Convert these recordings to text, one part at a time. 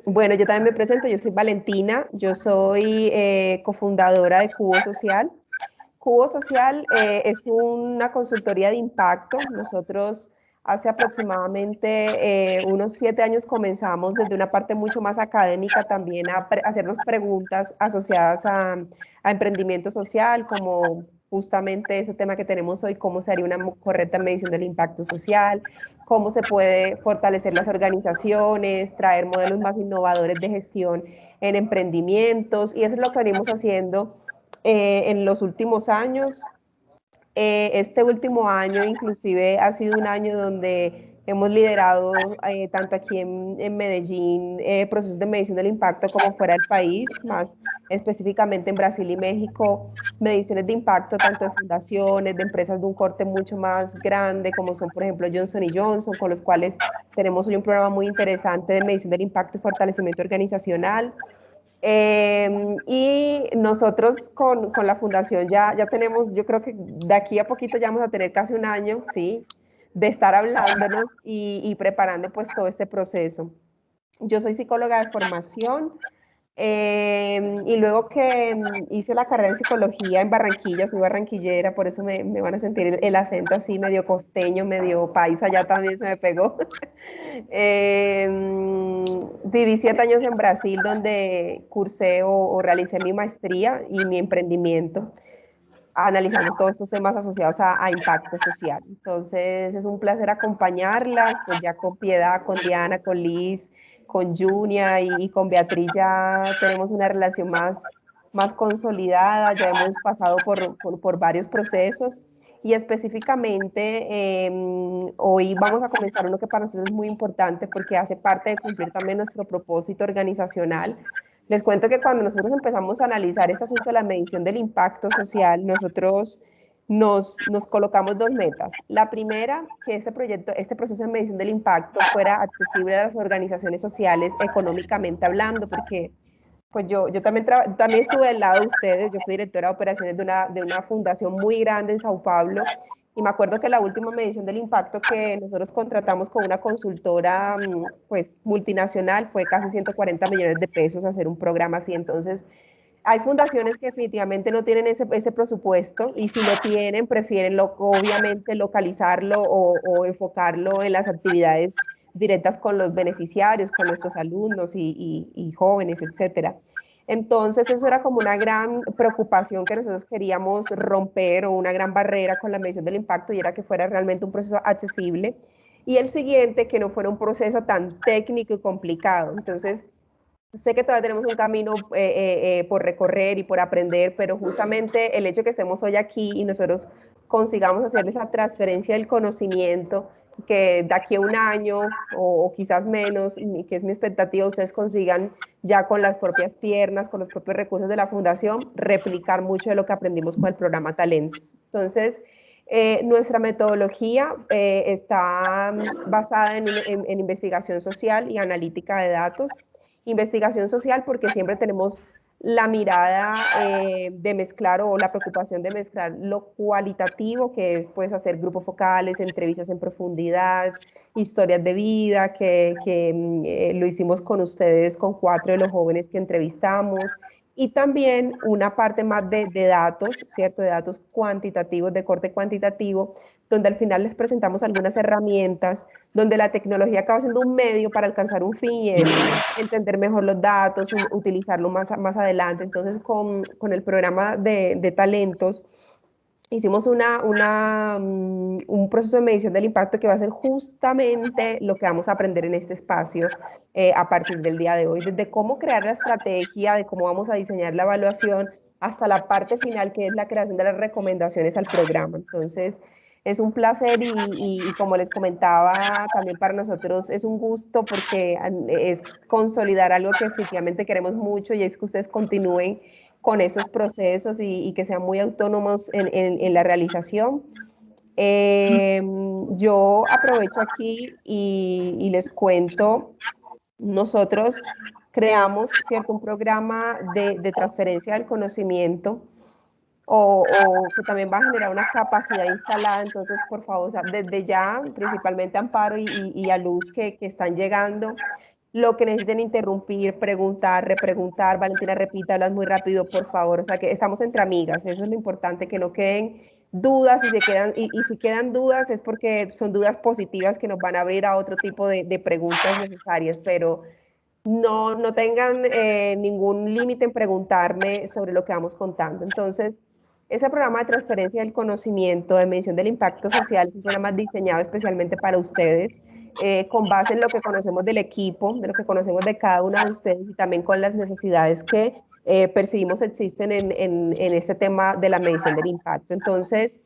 Bueno, yo también me presento, yo soy Valentina, yo soy cofundadora de Cubo Social. Cubo Social es una consultoría de impacto. Nosotros hace aproximadamente unos 7 años comenzamos desde una parte mucho más académica también a hacernos preguntas asociadas a emprendimiento social, como justamente ese tema que tenemos hoy, cómo se haría una correcta medición del impacto social, cómo se puede fortalecer las organizaciones, traer modelos más innovadores de gestión en emprendimientos, y eso es lo que venimos haciendo en los últimos años. Este último año inclusive ha sido un año donde hemos liderado tanto aquí en Medellín procesos de medición del impacto como fuera del país, más específicamente en Brasil y México, mediciones de impacto tanto de fundaciones, de empresas de un corte mucho más grande como son por ejemplo Johnson y Johnson, con los cuales tenemos hoy un programa muy interesante de medición del impacto y fortalecimiento organizacional. Y nosotros con la fundación ya tenemos, yo creo que de aquí a poquito ya vamos a tener casi un año, ¿sí? De estar hablándonos y preparando pues todo este proceso. Yo soy psicóloga de formación, y luego que hice la carrera en psicología en Barranquilla, soy barranquillera, por eso me van a sentir el acento así medio costeño, medio paisa, ya también se me pegó. Viví 7 años en Brasil donde cursé o realicé mi maestría y mi emprendimiento, analizando todos estos temas asociados a impacto social. Entonces es un placer acompañarlas, pues ya con Piedad, con Diana, con Liz, con Junia y con Beatriz ya tenemos una relación más consolidada, ya hemos pasado por varios procesos. Y específicamente hoy vamos a comenzar uno que para nosotros es muy importante porque hace parte de cumplir también nuestro propósito organizacional. Les cuento que cuando nosotros empezamos a analizar este asunto de la medición del impacto social, nosotros nos colocamos dos metas. La primera, que este proyecto, este proceso de medición del impacto fuera accesible a las organizaciones sociales económicamente hablando, porque pues yo también, también estuve del lado de ustedes, yo fui directora de operaciones de una fundación muy grande en Sao Paulo, y me acuerdo que la última medición del impacto que nosotros contratamos con una consultora pues multinacional fue casi 140 millones de pesos hacer un programa así. Entonces hay fundaciones que definitivamente no tienen ese presupuesto, y si lo tienen prefieren obviamente localizarlo o enfocarlo en las actividades directas con los beneficiarios, con nuestros alumnos y jóvenes, etcétera. Entonces, eso era como una gran preocupación que nosotros queríamos romper, o una gran barrera con la medición del impacto, y era que fuera realmente un proceso accesible. Y el siguiente, que no fuera un proceso tan técnico y complicado. Entonces, sé que todavía tenemos un camino por recorrer y por aprender, pero justamente el hecho de que estemos hoy aquí y nosotros consigamos hacer esa transferencia del conocimiento, que de aquí a un año o quizás menos, y que es mi expectativa, ustedes consigan ya con las propias piernas, con los propios recursos de la fundación, replicar mucho de lo que aprendimos con el programa Talentos. Entonces, nuestra metodología está basada en investigación social y analítica de datos. Investigación social porque siempre tenemos la mirada de mezclar, o la preocupación de mezclar lo cualitativo, que es pues hacer grupos focales, entrevistas en profundidad, historias de vida, que lo hicimos con ustedes, con 4 de los jóvenes que entrevistamos, y también una parte más de datos, ¿cierto? De datos cuantitativos, de corte cuantitativo, donde al final les presentamos algunas herramientas, donde la tecnología acaba siendo un medio para alcanzar un fin, y es entender mejor los datos, utilizarlo más adelante. Entonces, con el programa de talentos, hicimos un proceso de medición del impacto que va a ser justamente lo que vamos a aprender en este espacio a partir del día de hoy, desde cómo crear la estrategia, de cómo vamos a diseñar la evaluación, hasta la parte final, que es la creación de las recomendaciones al programa. Entonces, es un placer y como les comentaba, también para nosotros es un gusto porque es consolidar algo que efectivamente queremos mucho, y es que ustedes continúen con esos procesos y que sean muy autónomos en la realización. Eh, yo aprovecho aquí y les cuento, nosotros creamos, ¿cierto?, un programa de transferencia del conocimiento, o que también va a generar una capacidad instalada. Entonces, por favor, o sea, desde ya, principalmente a Amparo y a Luz que están llegando, lo que necesiten interrumpir, preguntar, repreguntar. Valentina, repita, hablas muy rápido, por favor. O sea, que estamos entre amigas, eso es lo importante, que no queden dudas, y si quedan dudas es porque son dudas positivas que nos van a abrir a otro tipo de preguntas necesarias, pero no tengan ningún límite en preguntarme sobre lo que vamos contando. Entonces, ese programa de transferencia del conocimiento, de medición del impacto social, es un programa diseñado especialmente para ustedes, con base en lo que conocemos del equipo, de lo que conocemos de cada una de ustedes y también con las necesidades que percibimos existen en este tema de la medición del impacto. Entonces,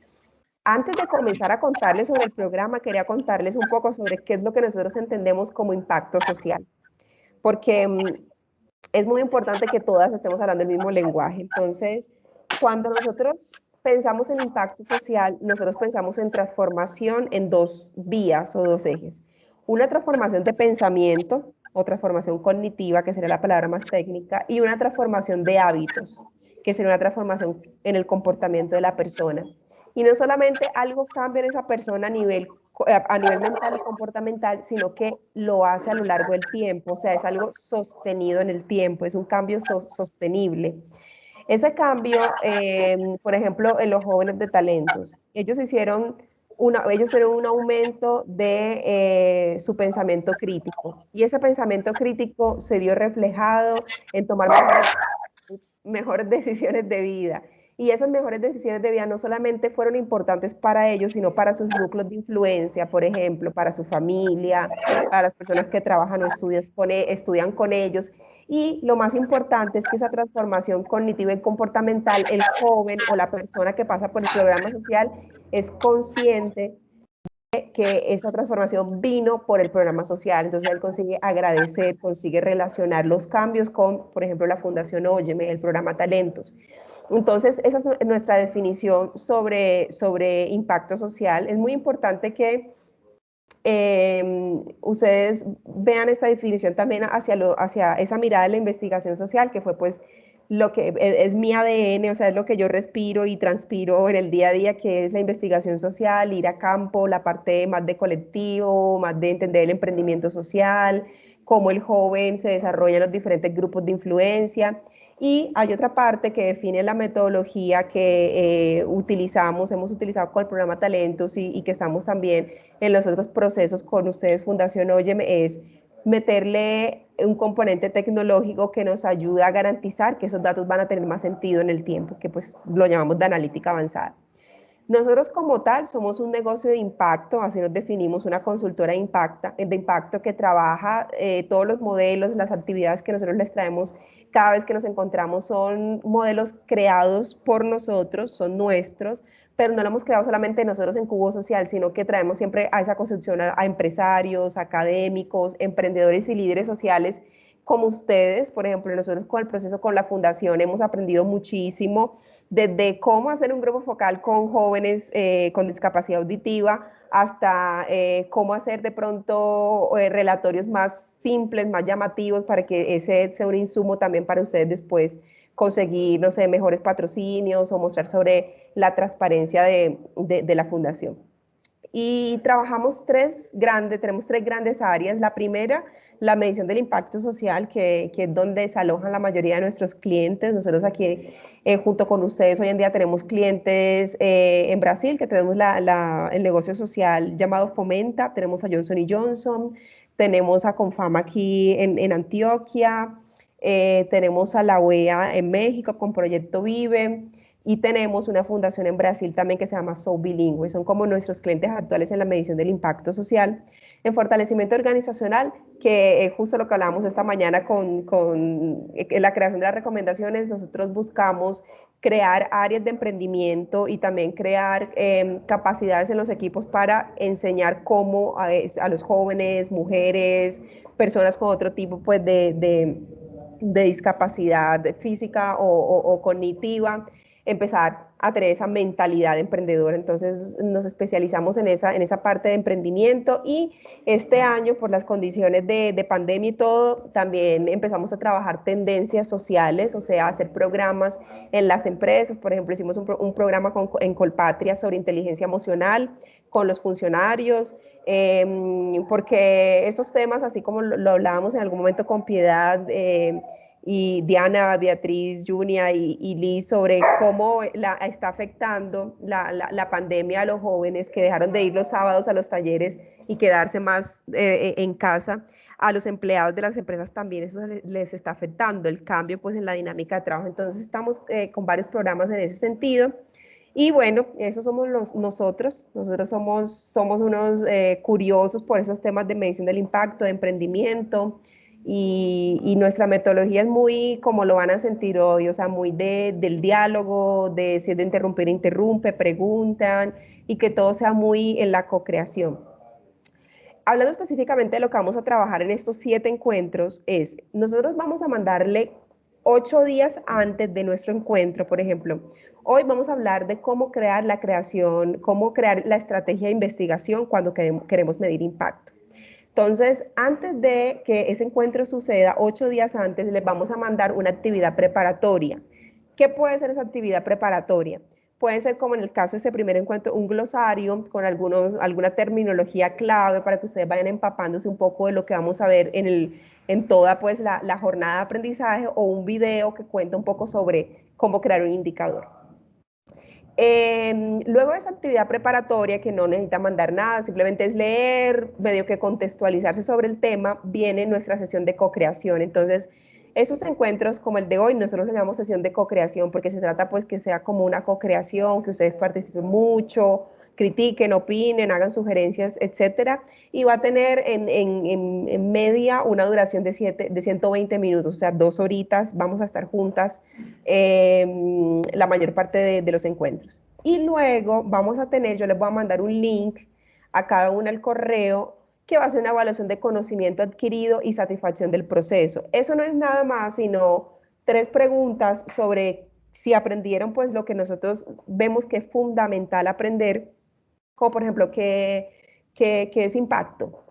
antes de comenzar a contarles sobre el programa, quería contarles un poco sobre qué es lo que nosotros entendemos como impacto social, porque es muy importante que todas estemos hablando el mismo lenguaje. Entonces, cuando nosotros pensamos en impacto social, nosotros pensamos en transformación en dos vías o dos ejes. Una transformación de pensamiento o transformación cognitiva, que sería la palabra más técnica, y una transformación de hábitos, que sería una transformación en el comportamiento de la persona. Y no solamente algo cambia en esa persona a nivel mental y comportamental, sino que lo hace a lo largo del tiempo, o sea, es algo sostenido en el tiempo, es un cambio sostenible. Ese cambio, por ejemplo, en los jóvenes de talentos, ellos hicieron un aumento de su pensamiento crítico, y ese pensamiento crítico se vio reflejado en tomar mejores decisiones de vida. Y esas mejores decisiones de vida no solamente fueron importantes para ellos, sino para sus núcleos de influencia, por ejemplo, para su familia, para las personas que trabajan o estudian con ellos. Y lo más importante es que esa transformación cognitiva y comportamental, el joven o la persona que pasa por el programa social es consciente que esa transformación vino por el programa social. Entonces él consigue agradecer, consigue relacionar los cambios con, por ejemplo, la Fundación Óyeme, el programa Talentos. Entonces, esa es nuestra definición sobre impacto social. Es muy importante que ustedes vean esta definición también hacia esa mirada de la investigación social, que fue pues lo que es mi ADN, o sea, es lo que yo respiro y transpiro en el día a día, que es la investigación social, ir a campo, la parte más de colectivo, más de entender el emprendimiento social, cómo el joven se desarrolla en los diferentes grupos de influencia. Y hay otra parte que define la metodología que hemos utilizado con el programa Talentos y que estamos también en los otros procesos con ustedes, Fundación Óyeme, es meterle un componente tecnológico que nos ayuda a garantizar que esos datos van a tener más sentido en el tiempo, que pues lo llamamos de analítica avanzada. Nosotros como tal somos un negocio de impacto, así nos definimos, una consultora de impacto que trabaja todos los modelos, las actividades que nosotros les traemos cada vez que nos encontramos son modelos creados por nosotros, son nuestros, pero no lo hemos creado solamente nosotros en Cubo Social, sino que traemos siempre a esa construcción a empresarios, académicos, emprendedores y líderes sociales como ustedes. Por ejemplo, nosotros con el proceso con la fundación hemos aprendido muchísimo, desde cómo hacer un grupo focal con jóvenes con discapacidad auditiva hasta cómo hacer de pronto relatorios más simples, más llamativos, para que ese sea un insumo también para ustedes después conseguir, no sé, mejores patrocinios o mostrar sobre la transparencia de la fundación. Y tenemos tres grandes áreas. La primera, la medición del impacto social, que es donde se alojan la mayoría de nuestros clientes. Nosotros aquí, junto con ustedes, hoy en día tenemos clientes en Brasil, que tenemos el negocio social llamado Fomenta, tenemos a Johnson Johnson, tenemos a Confama aquí en Antioquia, tenemos a la OEA en México con Proyecto Vive, y tenemos una fundación en Brasil también que se llama Soul Bilingüe. Son como nuestros clientes actuales en la medición del impacto social. En fortalecimiento organizacional, que es justo lo que hablábamos esta mañana con la creación de las recomendaciones, nosotros buscamos crear áreas de emprendimiento y también crear capacidades en los equipos para enseñar cómo a los jóvenes, mujeres, personas con otro tipo pues, de discapacidad física o cognitiva, empezar a tener esa mentalidad emprendedora. Entonces nos especializamos en esa parte de emprendimiento, y este año, por las condiciones de pandemia y todo, también empezamos a trabajar tendencias sociales, o sea, hacer programas en las empresas. Por ejemplo, hicimos un programa en Colpatria sobre inteligencia emocional con los funcionarios. porque esos temas, así como lo hablábamos en algún momento con Piedad, y Diana, Beatriz, Junia y Liz, sobre cómo está afectando la pandemia a los jóvenes que dejaron de ir los sábados a los talleres y quedarse más en casa. A los empleados de las empresas también eso les está afectando, el cambio pues en la dinámica de trabajo. Entonces estamos con varios programas en ese sentido. Y bueno, esos somos nosotros somos unos curiosos por esos temas de medición del impacto, de emprendimiento, y nuestra metodología es muy, como lo van a sentir hoy, o sea, muy del diálogo, de si es de interrumpir, interrumpe, preguntan, y que todo sea muy en la co-creación. Hablando específicamente de lo que vamos a trabajar en estos 7 encuentros, nosotros vamos a mandarle 8 días antes de nuestro encuentro, por ejemplo. Hoy vamos a hablar de cómo crear cómo crear la estrategia de investigación cuando queremos medir impacto. Entonces, antes de que ese encuentro suceda, 8 días antes, les vamos a mandar una actividad preparatoria. ¿Qué puede ser esa actividad preparatoria? Puede ser, como en el caso de ese primer encuentro, un glosario con alguna terminología clave para que ustedes vayan empapándose un poco de lo que vamos a ver en toda pues, la jornada de aprendizaje, o un video que cuenta un poco sobre cómo crear un indicador. Luego de esa actividad preparatoria, que no necesita mandar nada, simplemente es leer, medio que contextualizarse sobre el tema, viene nuestra sesión de co-creación. Entonces, esos encuentros como el de hoy, nosotros lo llamamos sesión de co-creación, porque se trata pues que sea como una co-creación, que ustedes participen mucho, critiquen, opinen, hagan sugerencias, etcétera, y va a tener en media una duración de 120 minutos, o sea, 2 horitas, vamos a estar juntas la mayor parte de los encuentros. Y luego vamos a tener, yo les voy a mandar un link a cada una al correo, que va a ser una evaluación de conocimiento adquirido y satisfacción del proceso. Eso no es nada más sino 3 preguntas sobre si aprendieron pues lo que nosotros vemos que es fundamental aprender, como por ejemplo, ¿qué es impacto?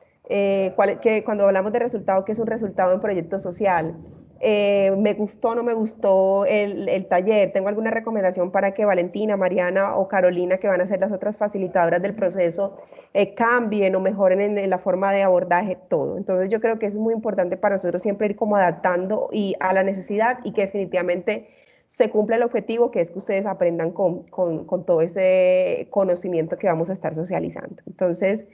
Cuando hablamos de resultado, ¿qué es un resultado en proyecto social? ¿Me gustó o no me gustó el taller? ¿Tengo alguna recomendación para que Valentina, Mariana o Carolina, que van a ser las otras facilitadoras del proceso, cambien o mejoren en la forma de abordaje? Todo. Entonces yo creo que eso es muy importante para nosotros, siempre ir como adaptando y a la necesidad, y que definitivamente se cumpla el objetivo, que es que ustedes aprendan con todo ese conocimiento que vamos a estar socializando. Entonces,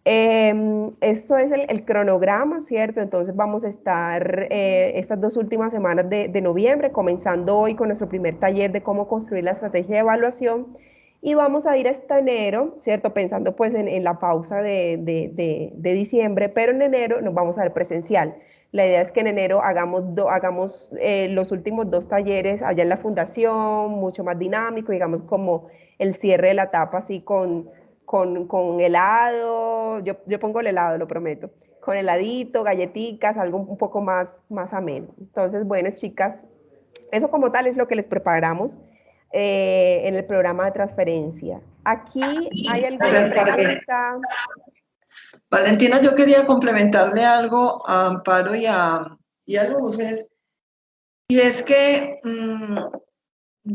esto es el cronograma, ¿cierto? Entonces vamos a estar estas 2 últimas semanas de noviembre, comenzando hoy con nuestro primer taller de cómo construir la estrategia de evaluación, y vamos a ir hasta enero, ¿cierto? Pensando pues en la pausa de diciembre, pero en enero nos vamos a ver presencial. La idea es que en enero hagamos los últimos 2 talleres allá en la fundación, mucho más dinámico, digamos como el cierre de la etapa así con helado, yo pongo el helado, lo prometo, con heladito, galletitas, algo un poco más ameno. Entonces, bueno, chicas, eso como tal es lo que les preparamos en el programa de transferencia. Aquí hay alguna pregunta. Valentina, yo quería complementarle algo a Amparo y a Luces, y es que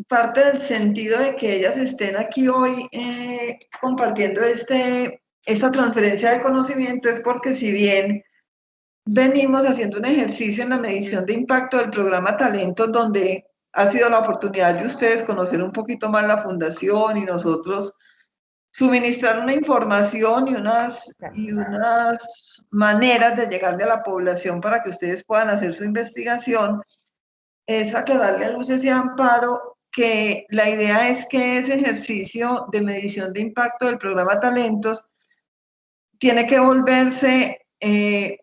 parte del sentido de que ellas estén aquí hoy compartiendo esta transferencia de conocimiento es porque, si bien venimos haciendo un ejercicio en la medición de impacto del programa Talentos, donde ha sido la oportunidad de ustedes conocer un poquito más la fundación y nosotros suministrar una información y unas maneras de llegarle a la población para que ustedes puedan hacer su investigación, es aclararle a Luces y a Amparo que la idea es que ese ejercicio de medición de impacto del programa Talentos tiene que volverse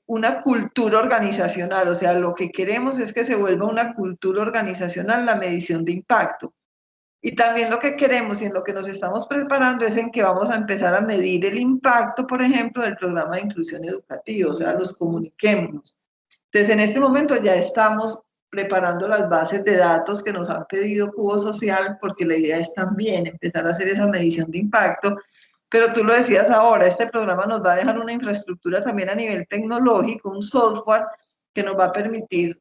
una cultura organizacional. O sea, lo que queremos es que se vuelva una cultura organizacional la medición de impacto. Y también lo que queremos y en lo que nos estamos preparando es en que vamos a empezar a medir el impacto, por ejemplo, del programa de inclusión educativa, o sea, los comuniquémonos. Entonces, en este momento ya estamos preparando las bases de datos que nos han pedido Cubo Social, porque la idea es también empezar a hacer esa medición de impacto. Pero tú lo decías ahora, este programa nos va a dejar una infraestructura también a nivel tecnológico, un software que nos va a permitir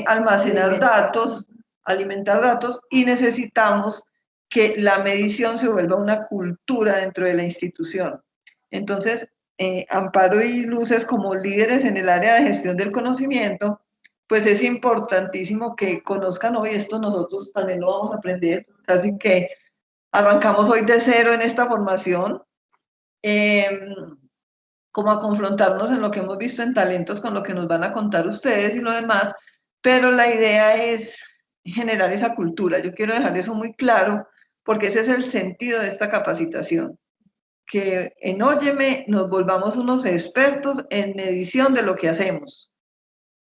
almacenar datos, alimentar datos, y necesitamos que la medición se vuelva una cultura dentro de la institución. Entonces, Amparo y Luces como líderes en el área de gestión del conocimiento, pues es importantísimo que conozcan hoy esto, nosotros también lo vamos a aprender, así que arrancamos hoy de cero en esta formación, como a confrontarnos en lo que hemos visto en talentos con lo que nos van a contar ustedes y lo demás, pero la idea es generar esa cultura. Yo quiero dejar eso muy claro porque ese es el sentido de esta capacitación, que en Óyeme nos volvamos unos expertos en medición de lo que hacemos,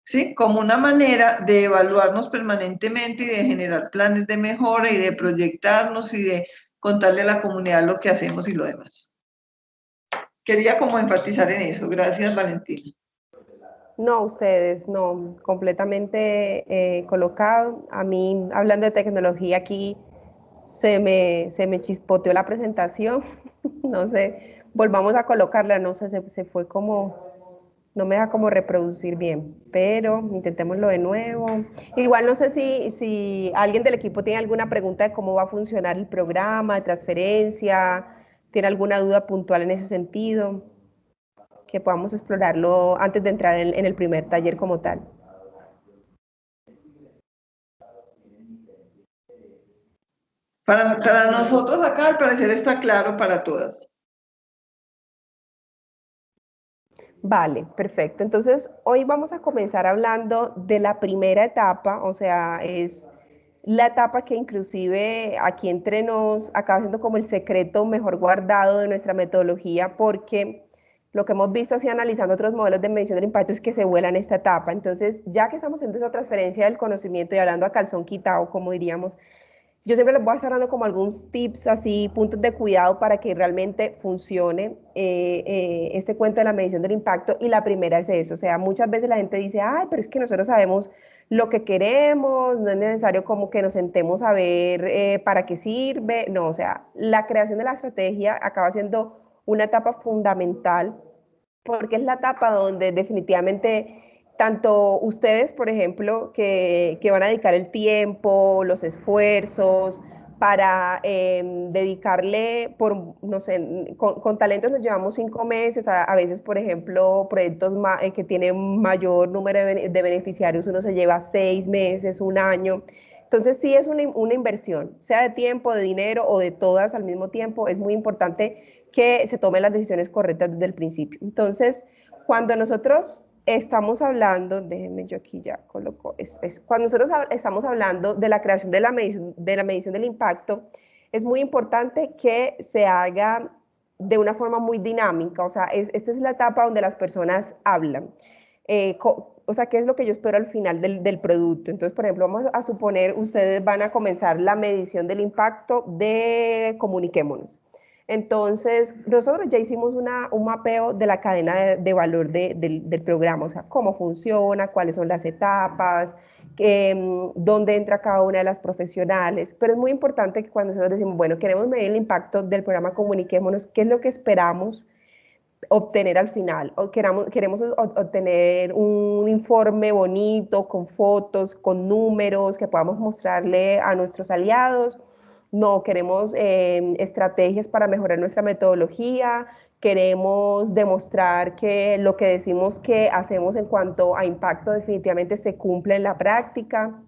¿sí? Como una manera de evaluarnos permanentemente y de generar planes de mejora y de proyectarnos y de contarle a la comunidad lo que hacemos y lo demás. Quería como enfatizar en eso. Gracias, Valentina. No, ustedes, no, completamente colocado. A mí, hablando de tecnología, aquí se me chispoteó la presentación. No sé, volvamos a colocarla, no sé, se fue como, no me deja como reproducir bien, pero intentémoslo de nuevo. Igual no sé si alguien del equipo tiene alguna pregunta de cómo va a funcionar el programa de transferencia, tiene alguna duda puntual en ese sentido, que podamos explorarlo antes de entrar en el primer taller como tal. Para nosotros acá, al parecer, está claro para todas. Vale, perfecto. Entonces, hoy vamos a comenzar hablando de la primera etapa, o sea, es la etapa que inclusive aquí entre nos acaba siendo como el secreto mejor guardado de nuestra metodología, porque lo que hemos visto así analizando otros modelos de medición del impacto es que se vuela en esta etapa. Entonces, ya que estamos en esa transferencia del conocimiento y hablando a calzón quitado, como diríamos, yo siempre les voy a estar dando como algunos tips, así, puntos de cuidado para que realmente funcione este cuento de la medición del impacto. Y la primera es eso, o sea, muchas veces la gente dice, ay, pero es que nosotros sabemos lo que queremos, no es necesario como que nos sentemos a ver para qué sirve. No, o sea, la creación de la estrategia acaba siendo una etapa fundamental porque es la etapa donde definitivamente tanto ustedes, por ejemplo, que van a dedicar el tiempo, los esfuerzos para dedicarle, por, no sé, con talentos nos llevamos 5 meses, a veces, por ejemplo, proyectos que tienen mayor número de beneficiarios, uno se lleva 6 meses, un año. Entonces sí es una inversión, sea de tiempo, de dinero o de todas al mismo tiempo, es muy importante que se tomen las decisiones correctas desde el principio. Entonces, cuando nosotros estamos hablando, déjenme yo aquí ya coloco eso. Cuando nosotros estamos hablando de la creación de la medición del impacto, es muy importante que se haga de una forma muy dinámica, o sea, esta es la etapa donde las personas hablan. O sea, ¿qué es lo que yo espero al final del producto? Entonces, por ejemplo, vamos a suponer, ustedes van a comenzar la medición del impacto de Comuniquémonos. Entonces, nosotros ya hicimos un mapeo de la cadena de valor del programa, o sea, cómo funciona, cuáles son las etapas, dónde entra cada una de las profesionales. Pero es muy importante que cuando nosotros decimos, bueno, queremos medir el impacto del programa Comuniquémonos, ¿qué es lo que esperamos obtener al final? O queremos obtener un informe bonito, con fotos, con números, que podamos mostrarle a nuestros aliados. No, queremos estrategias para mejorar nuestra metodología, queremos demostrar que lo que decimos que hacemos en cuanto a impacto definitivamente se cumple en la práctica.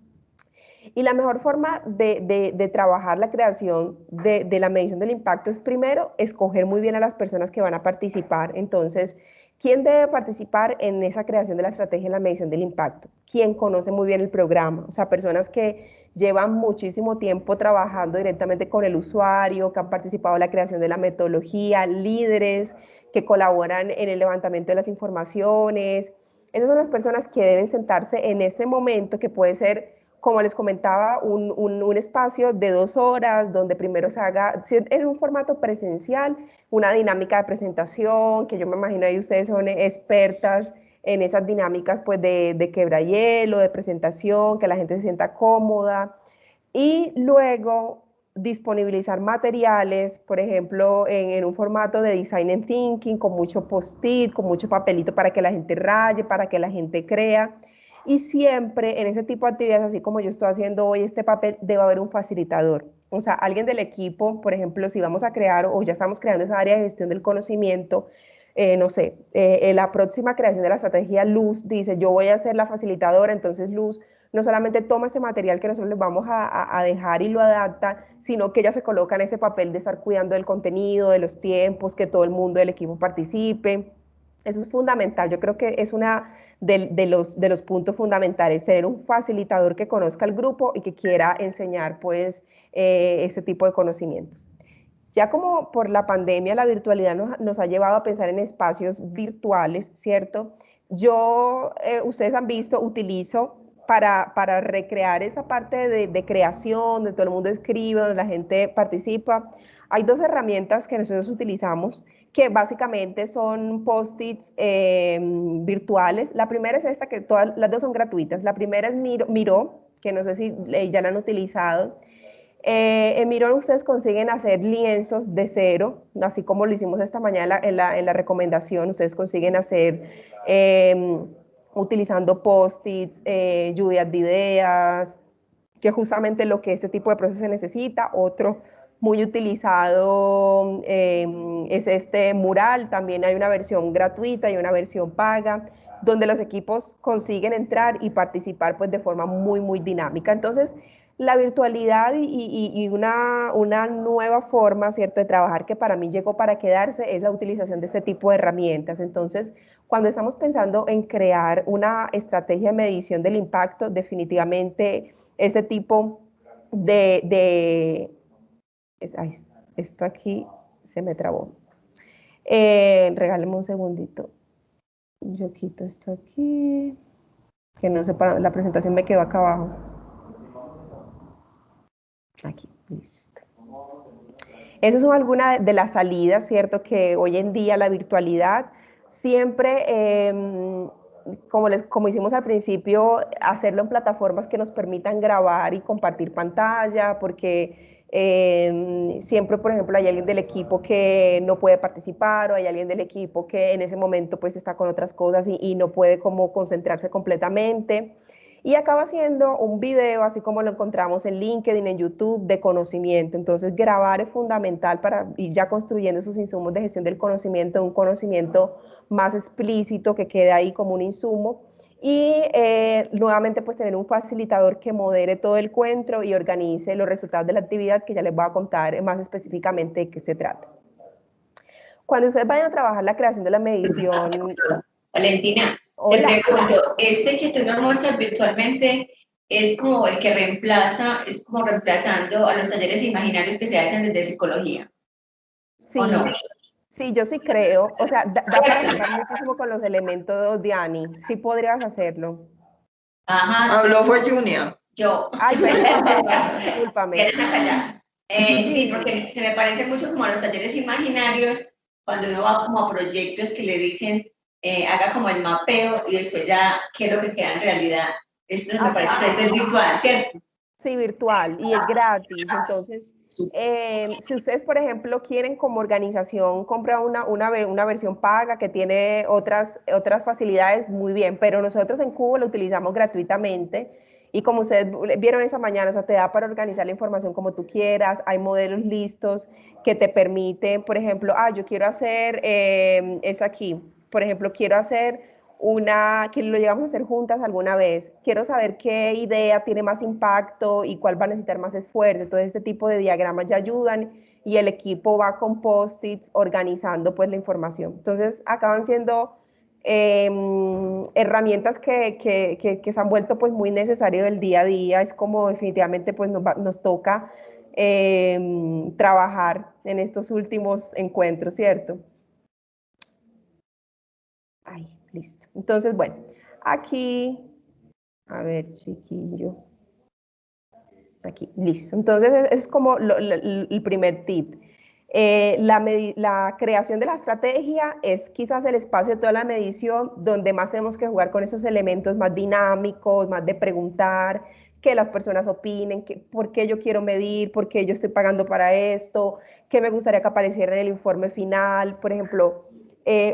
Y la mejor forma de trabajar la creación de la medición del impacto es primero escoger muy bien a las personas que van a participar. Entonces, ¿quién debe participar en esa creación de la estrategia en la medición del impacto? ¿Quién conoce muy bien el programa? O sea, personas que llevan muchísimo tiempo trabajando directamente con el usuario, que han participado en la creación de la metodología, líderes que colaboran en el levantamiento de las informaciones. Esas son las personas que deben sentarse en ese momento, que puede ser, como les comentaba, un espacio de 2 horas donde primero se haga en un formato presencial, una dinámica de presentación, que yo me imagino ahí ustedes son expertas en esas dinámicas pues de quebrahielo, de presentación, que la gente se sienta cómoda. Y luego disponibilizar materiales, por ejemplo, en un formato de design thinking, con mucho post-it, con mucho papelito para que la gente raye, para que la gente crea. Y siempre en ese tipo de actividades, así como yo estoy haciendo hoy este papel, debe haber un facilitador. O sea, alguien del equipo, por ejemplo, si vamos a crear o ya estamos creando esa área de gestión del conocimiento, no sé, la próxima creación de la estrategia, Luz dice, yo voy a ser la facilitadora, entonces Luz no solamente toma ese material que nosotros les vamos a dejar y lo adapta, sino que ella se coloca en ese papel de estar cuidando del contenido, de los tiempos, que todo el mundo del equipo participe. Eso es fundamental, yo creo que es una de los puntos fundamentales, tener un facilitador que conozca el grupo y que quiera enseñar pues ese tipo de conocimientos. Ya como por la pandemia, la virtualidad nos ha llevado a pensar en espacios virtuales, ¿cierto? Yo, ustedes han visto, utilizo para recrear esa parte de creación, donde todo el mundo escribe, donde la gente participa. Hay dos herramientas que nosotros utilizamos que básicamente son post-its virtuales. La primera es esta, que todas las dos son gratuitas. La primera es Miro, que no sé si ya la han utilizado. En Miro ustedes consiguen hacer lienzos de cero, así como lo hicimos esta mañana en la recomendación. Ustedes consiguen hacer utilizando post-its, lluvias de ideas, que justamente lo que ese tipo de proceso se necesita. Otro muy utilizado es este mural. También hay una versión gratuita y una versión paga, donde los equipos consiguen entrar y participar pues de forma muy dinámica. Entonces, la virtualidad y una nueva forma, ¿cierto?, de trabajar que para mí llegó para quedarse es la utilización de este tipo de herramientas. Entonces, cuando estamos pensando en crear una estrategia de medición del impacto, definitivamente este tipo ay, esto aquí se me trabó. Regáleme un segundito. Yo quito esto aquí, que no sé, la presentación me quedó acá abajo. Aquí, listo. Esas son algunas de las salidas, ¿cierto? Que hoy en día la virtualidad siempre, como hicimos al principio, hacerlo en plataformas que nos permitan grabar y compartir pantalla, porque siempre, por ejemplo, hay alguien del equipo que no puede participar o hay alguien del equipo que en ese momento pues está con otras cosas y no puede como concentrarse completamente. Y acaba siendo un video, así como lo encontramos en LinkedIn, en YouTube, de conocimiento. Entonces, grabar es fundamental para ir ya construyendo esos insumos de gestión del conocimiento, un conocimiento más explícito que quede ahí como un insumo. Y nuevamente, pues tener un facilitador que modere todo el encuentro y organice los resultados de la actividad, que ya les voy a contar más específicamente de qué se trata. Cuando ustedes vayan a trabajar la creación de la medición... Valentina, Hola. te pregunto, este que tú nos muestras virtualmente es como el que es como reemplazando a los talleres imaginarios que se hacen desde psicología. Sí, ¿o no? Sí, yo sí creo. O sea, da para jugar muchísimo con los elementos de Ani. Sí podrías hacerlo. Ajá. Habló fue Junia. Yo. Ay, perdón, discúlpame. ¿Quieres callar? Sí, porque se me parece mucho como a los talleres imaginarios, cuando uno va como a proyectos que le dicen, haga como el mapeo y después ya qué es lo que queda en realidad. Esto me parece que es virtual, ¿cierto? Sí, virtual y es gratis. Entonces, si ustedes, por ejemplo, quieren como organización comprar una versión paga que tiene otras facilidades, muy bien, pero nosotros en Cubo lo utilizamos gratuitamente. Y como ustedes vieron esa mañana, o sea, te da para organizar la información como tú quieras, hay modelos listos que te permiten, por ejemplo, yo quiero hacer, es aquí, por ejemplo, quiero hacer que lo llegamos a hacer juntas alguna vez, quiero saber qué idea tiene más impacto y cuál va a necesitar más esfuerzo. Entonces, este tipo de diagramas ya ayudan y el equipo va con post-its organizando pues la información. Entonces, acaban siendo herramientas que se han vuelto pues muy necesarias del día a día. Es como definitivamente pues nos toca trabajar en estos últimos encuentros, ¿cierto? Ay, listo. Entonces, bueno, aquí, a ver, chiquillo. Aquí, listo. Entonces, es como el primer tip. La creación de la estrategia es quizás el espacio de toda la medición donde más tenemos que jugar con esos elementos más dinámicos, más de preguntar, que las personas opinen, por qué yo quiero medir, por qué yo estoy pagando para esto, qué me gustaría que apareciera en el informe final. Por ejemplo,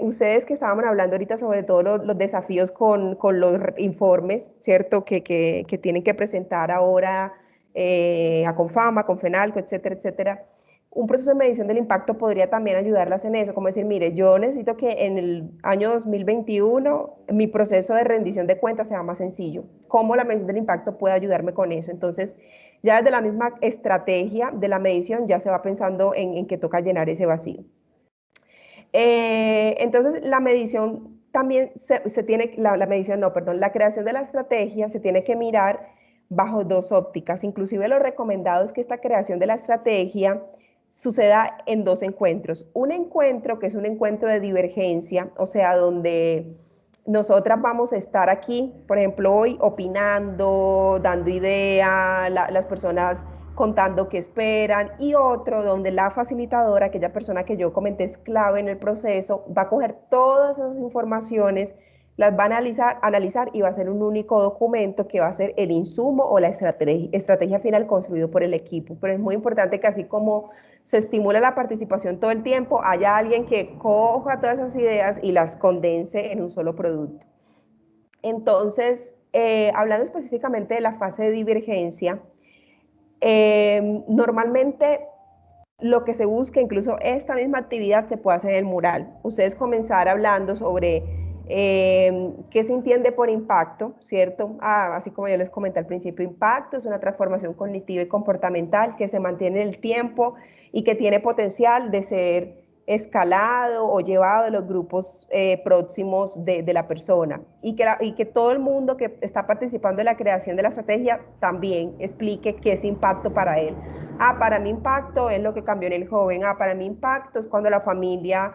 ustedes que estábamos hablando ahorita sobre todo los desafíos con los informes, ¿cierto? Que tienen que presentar ahora a Confama, Confenalco, etcétera, etcétera. un proceso de medición del impacto podría también ayudarlas en eso, como decir, mire, yo necesito que en el año 2021 mi proceso de rendición de cuentas sea más sencillo. ¿Cómo la medición del impacto puede ayudarme con eso? Entonces, ya desde la misma estrategia de la medición ya se va pensando en que toca llenar ese vacío. Entonces, la medición también se tiene, la medición no, perdón, la creación de la estrategia se tiene que mirar bajo dos ópticas. Inclusive lo recomendado es que esta creación de la estrategia suceda en dos encuentros. Un encuentro que es un encuentro de divergencia, o sea, donde nosotras vamos a estar aquí, por ejemplo, hoy opinando, dando idea, las personas contando qué esperan, y otro donde la facilitadora, aquella persona que yo comenté es clave en el proceso, va a coger todas esas informaciones, las va a analizar y va a ser un único documento que va a ser el insumo o la estrategia final construido por el equipo. Pero es muy importante que así como se estimula la participación todo el tiempo, haya alguien que coja todas esas ideas y las condense en un solo producto. Entonces, hablando específicamente de la fase de divergencia, normalmente lo que se busca, incluso esta misma actividad se puede hacer en el mural. Ustedes comenzar hablando sobre qué se entiende por impacto, ¿cierto? Así como yo les comenté al principio, impacto es una transformación cognitiva y comportamental que se mantiene en el tiempo y que tiene potencial de ser escalado o llevado a los grupos próximos de la persona y que todo el mundo que está participando en la creación de la estrategia también explique qué es impacto para él. Para mí impacto es lo que cambió en el joven. Para mí impacto es cuando la familia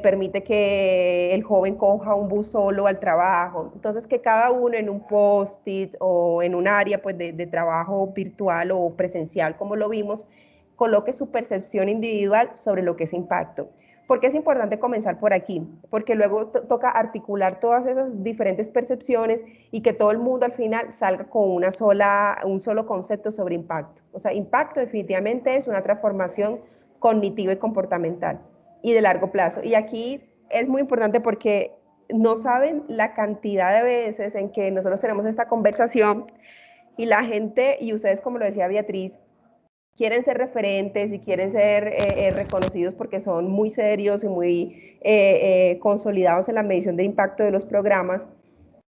permite que el joven coja un bus solo al trabajo. Entonces, que cada uno en un post-it o en un área pues, de trabajo virtual o presencial, como lo vimos, coloque su percepción individual sobre lo que es impacto. ¿Por qué es importante comenzar por aquí? Porque luego toca articular todas esas diferentes percepciones y que todo el mundo al final salga con un solo concepto sobre impacto. O sea, impacto definitivamente es una transformación cognitiva y comportamental y de largo plazo. Y aquí es muy importante porque no saben la cantidad de veces en que nosotros tenemos esta conversación y la gente, y ustedes como lo decía Beatriz, quieren ser referentes y quieren ser reconocidos porque son muy serios y muy consolidados en la medición de impacto de los programas.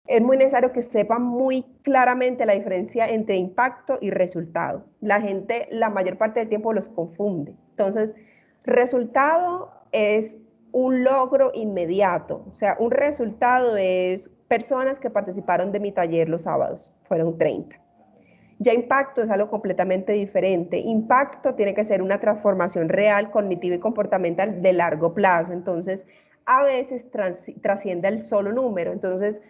Es muy necesario que sepan muy claramente la diferencia entre impacto y resultado. La gente la mayor parte del tiempo los confunde. Entonces, resultado es un logro inmediato. O sea, un resultado es personas que participaron de mi taller los sábados. Fueron 30. Ya impacto es algo completamente diferente. Impacto tiene que ser una transformación real, cognitiva y comportamental de largo plazo. Entonces, a veces trasciende el solo número. Entonces,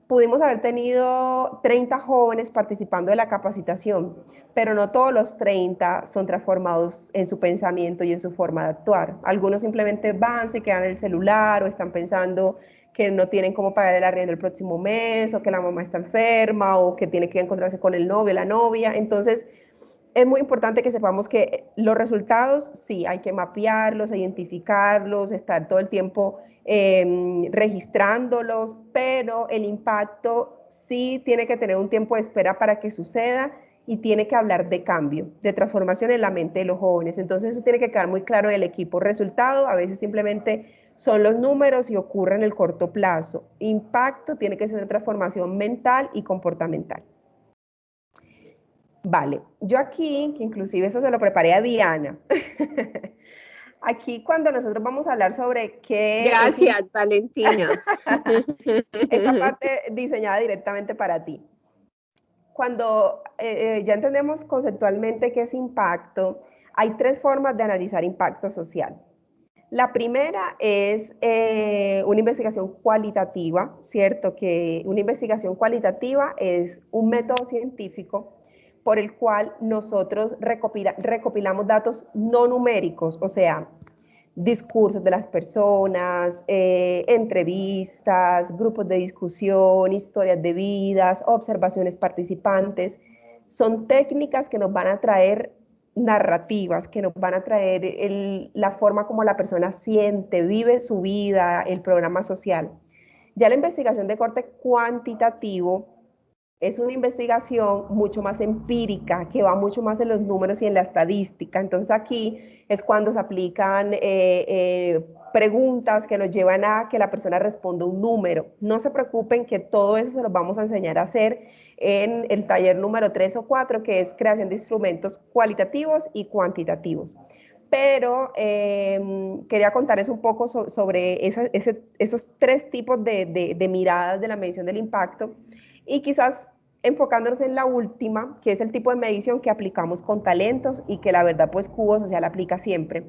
pudimos haber tenido 30 jóvenes participando de la capacitación, pero no todos los 30 son transformados en su pensamiento y en su forma de actuar. Algunos simplemente van, se quedan en el celular o están pensando que no tienen cómo pagar el arriendo el próximo mes, o que la mamá está enferma, o que tiene que encontrarse con el novio, la novia. Entonces, es muy importante que sepamos que los resultados, sí, hay que mapearlos, identificarlos, estar todo el tiempo registrándolos, pero el impacto sí tiene que tener un tiempo de espera para que suceda y tiene que hablar de cambio, de transformación en la mente de los jóvenes. Entonces eso tiene que quedar muy claro en el equipo. Resultado, a veces simplemente son los números y ocurre en el corto plazo. Impacto tiene que ser una transformación mental y comportamental. Vale, yo aquí, que inclusive eso se lo preparé a Diana, aquí cuando nosotros vamos a hablar sobre qué... Gracias, Valentina. Esta parte diseñada directamente para ti. Cuando ya entendemos conceptualmente qué es impacto, hay tres formas de analizar impacto social. La primera es una investigación cualitativa, ¿cierto? Que una investigación cualitativa es un método científico por el cual nosotros recopilamos datos no numéricos, o sea, discursos de las personas, entrevistas, grupos de discusión, historias de vidas, observaciones participantes. Son técnicas que nos van a traer narrativas, que nos van a traer la forma como la persona siente, vive su vida, el programa social. Ya la investigación de corte cuantitativo es una investigación mucho más empírica, que va mucho más en los números y en la estadística. Entonces aquí es cuando se aplican preguntas que nos llevan a que la persona responda un número. No se preocupen que todo eso se los vamos a enseñar a hacer en el taller número 3 o 4, que es creación de instrumentos cualitativos y cuantitativos. Pero quería contarles un poco sobre esos tres tipos de miradas de la medición del impacto, y quizás enfocándonos en la última, que es el tipo de medición que aplicamos con talentos y que la verdad pues Cubo Social aplica siempre,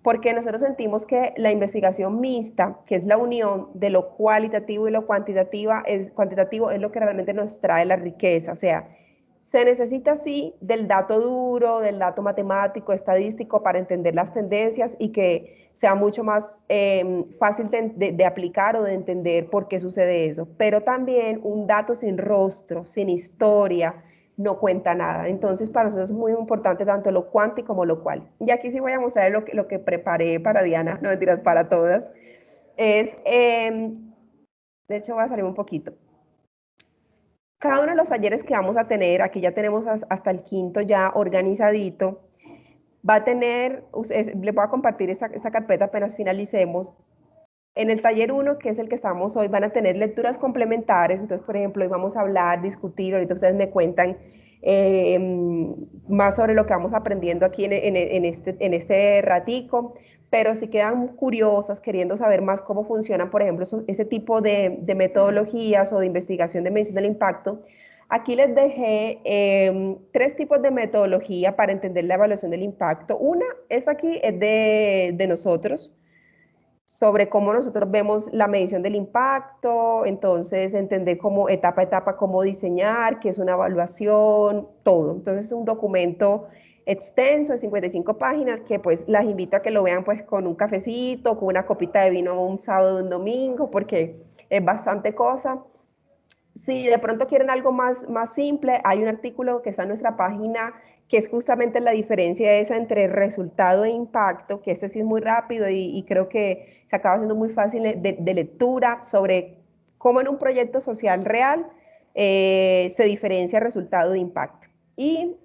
porque nosotros sentimos que la investigación mixta, que es la unión de lo cualitativo y lo cuantitativo, es lo que realmente nos trae la riqueza. O sea, se necesita sí del dato duro, del dato matemático, estadístico, para entender las tendencias y que sea mucho más fácil de aplicar o de entender por qué sucede eso. Pero también un dato sin rostro, sin historia, no cuenta nada. Entonces, para nosotros es muy importante tanto lo cuanti como lo cual. Y aquí sí voy a mostrar lo que preparé para Diana, no mentiras, para todas. De hecho, voy a salir un poquito. Cada uno de los talleres que vamos a tener, aquí ya tenemos hasta el quinto ya organizadito, va a tener, les voy a compartir esta carpeta apenas finalicemos. En el taller 1, que es el que estamos hoy, van a tener lecturas complementarias. Entonces, por ejemplo, hoy vamos a hablar, discutir, ahorita ustedes me cuentan más sobre lo que vamos aprendiendo aquí en este ratico. Pero si quedan curiosas, queriendo saber más cómo funcionan, por ejemplo, ese tipo de metodologías o de investigación de medición del impacto, aquí les dejé 3 tipos de metodología para entender la evaluación del impacto. Una es aquí, es de nosotros, sobre cómo nosotros vemos la medición del impacto, entonces entender cómo etapa a etapa cómo diseñar, qué es una evaluación, todo. Entonces es un documento extenso de 55 páginas que pues las invito a que lo vean pues con un cafecito, con una copita de vino un sábado o un domingo, porque es bastante cosa. Si de pronto quieren algo más simple, hay un artículo que está en nuestra página que es justamente la diferencia esa entre resultado e impacto, que este sí es muy rápido y creo que se acaba siendo muy fácil de lectura, sobre cómo en un proyecto social real se diferencia resultado de impacto. Y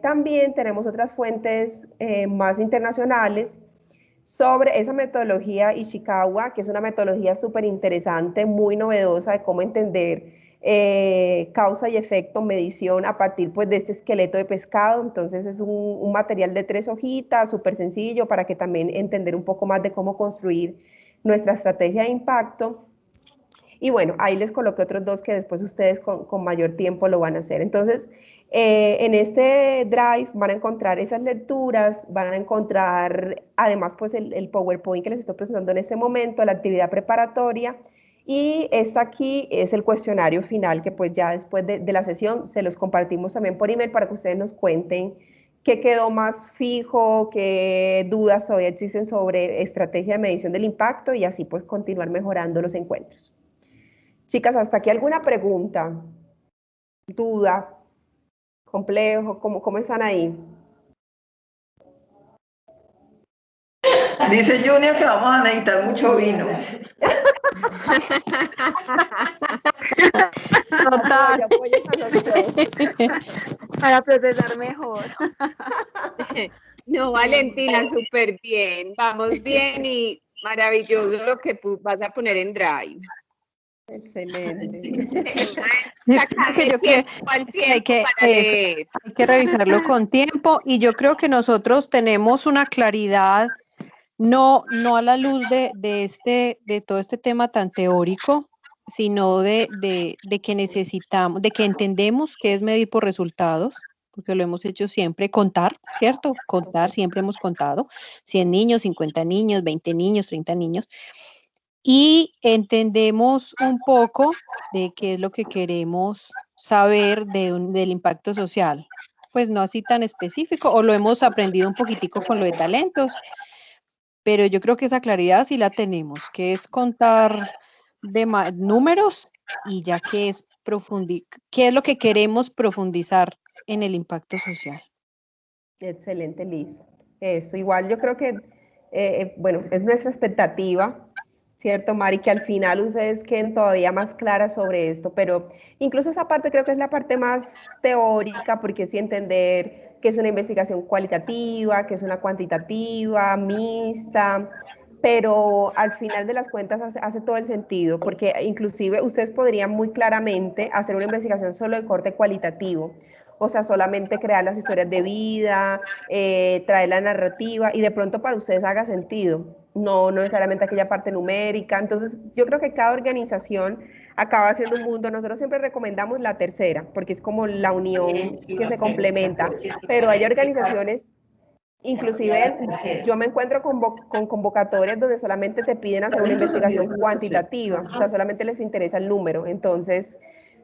también tenemos otras fuentes más internacionales sobre esa metodología Ishikawa, que es una metodología súper interesante, muy novedosa de cómo entender causa y efecto, medición a partir pues de este esqueleto de pescado. Entonces es un material de 3 hojitas, súper sencillo, para que también entender un poco más de cómo construir nuestra estrategia de impacto. Y bueno, ahí les coloqué otros 2 que después ustedes con mayor tiempo lo van a hacer. Entonces, en este drive van a encontrar esas lecturas, van a encontrar además pues el PowerPoint que les estoy presentando en este momento, la actividad preparatoria, y esta aquí es el cuestionario final, que pues ya después de la sesión se los compartimos también por email para que ustedes nos cuenten qué quedó más fijo, qué dudas todavía existen sobre estrategia de medición del impacto, y así pues continuar mejorando los encuentros. Chicas, ¿hasta aquí alguna pregunta, duda, complejo? ¿Cómo están ahí? Dice Junior que vamos a necesitar mucho vino. Total. Apoyo a los dos. Para procesar mejor. No, Valentina, súper bien. Vamos bien y maravilloso lo que vas a poner en Drive. Excelente. Hay que revisarlo con tiempo, y yo creo que nosotros tenemos una claridad, no a la luz de todo este tema tan teórico, sino de que necesitamos, de que entendemos qué es medir por resultados, porque lo hemos hecho siempre, contar, ¿cierto? Contar, siempre hemos contado, 100 niños, 50 niños, 20 niños, 30 niños, y entendemos un poco de qué es lo que queremos saber del impacto social. Pues no así tan específico, o lo hemos aprendido un poquitico con lo de talentos, pero yo creo que esa claridad sí la tenemos, que es contar números, y ya que es qué es lo que queremos profundizar en el impacto social. Excelente, Liz. Eso, igual yo creo que, bueno, es nuestra expectativa. ¿cierto, Mari? Que al final ustedes queden todavía más claras sobre esto, pero incluso esa parte creo que es la parte más teórica, porque sí entender que es una investigación cualitativa, que es una cuantitativa, mixta, pero al final de las cuentas hace todo el sentido, porque inclusive ustedes podrían muy claramente hacer una investigación solo de corte cualitativo, o sea, solamente crear las historias de vida, traer la narrativa y de pronto para ustedes haga sentido, no necesariamente aquella parte numérica. Entonces, yo creo que cada organización acaba haciendo un mundo. Nosotros siempre recomendamos la tercera, porque es como la unión que se complementa, pero hay organizaciones, inclusive yo me encuentro con convocatorias donde solamente te piden hacer una investigación cuantitativa, o sea, solamente les interesa el número. Entonces,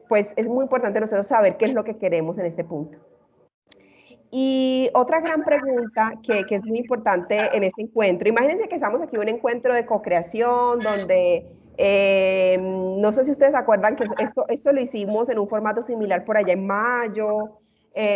pues es muy importante nosotros saber qué es lo que queremos en este punto. Y otra gran pregunta que es muy importante en este encuentro, imagínense que estamos aquí en un encuentro de co-creación donde, no sé si ustedes se acuerdan que esto lo hicimos en un formato similar por allá en mayo,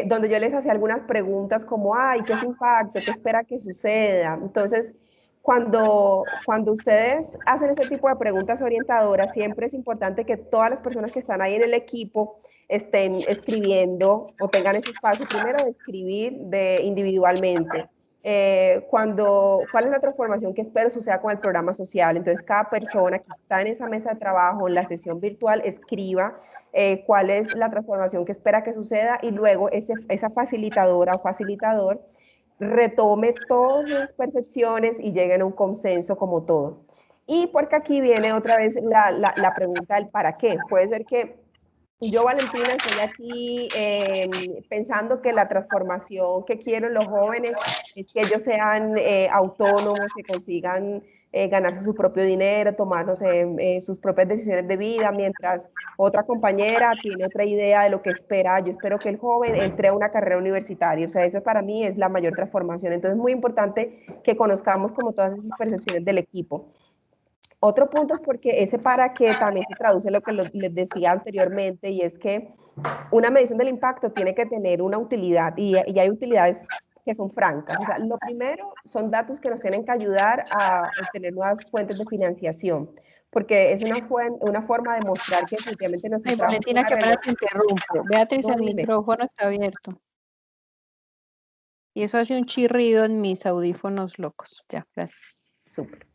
donde yo les hacía algunas preguntas como, ay, ¿qué es impacto? ¿Qué espera que suceda? Entonces, cuando ustedes hacen ese tipo de preguntas orientadoras, siempre es importante que todas las personas que están ahí en el equipo estén escribiendo o tengan ese espacio primero de escribir individualmente. ¿Cuál es la transformación que espero suceda con el programa social? Entonces, cada persona que está en esa mesa de trabajo, en la sesión virtual, escriba cuál es la transformación que espera que suceda y luego esa facilitadora o facilitador retome todas esas percepciones y lleguen a un consenso como todo. Y porque aquí viene otra vez la pregunta del para qué. Puede ser que yo, Valentina, estoy aquí pensando que la transformación que quieren los jóvenes es que ellos sean autónomos, que consigan ganarse su propio dinero, tomar, no sé, sus propias decisiones de vida, mientras otra compañera tiene otra idea de lo que espera. Yo espero que el joven entre a una carrera universitaria. O sea, esa para mí es la mayor transformación. Entonces, es muy importante que conozcamos como todas esas percepciones del equipo. Otro punto es porque ese para qué también se traduce en lo que les decía anteriormente, y es que una medición del impacto tiene que tener una utilidad, y hay utilidades que son francas. O sea, lo primero son datos que nos tienen que ayudar a obtener nuevas fuentes de financiación, porque es una forma de mostrar que definitivamente nuestro Ay, trabajo es Valentina, una que apenas realidad. te interrumpo. Beatriz, No, el dime. micrófono está abierto. Y eso hace un chirrido en mis audífonos locos. Ya, gracias. Súper.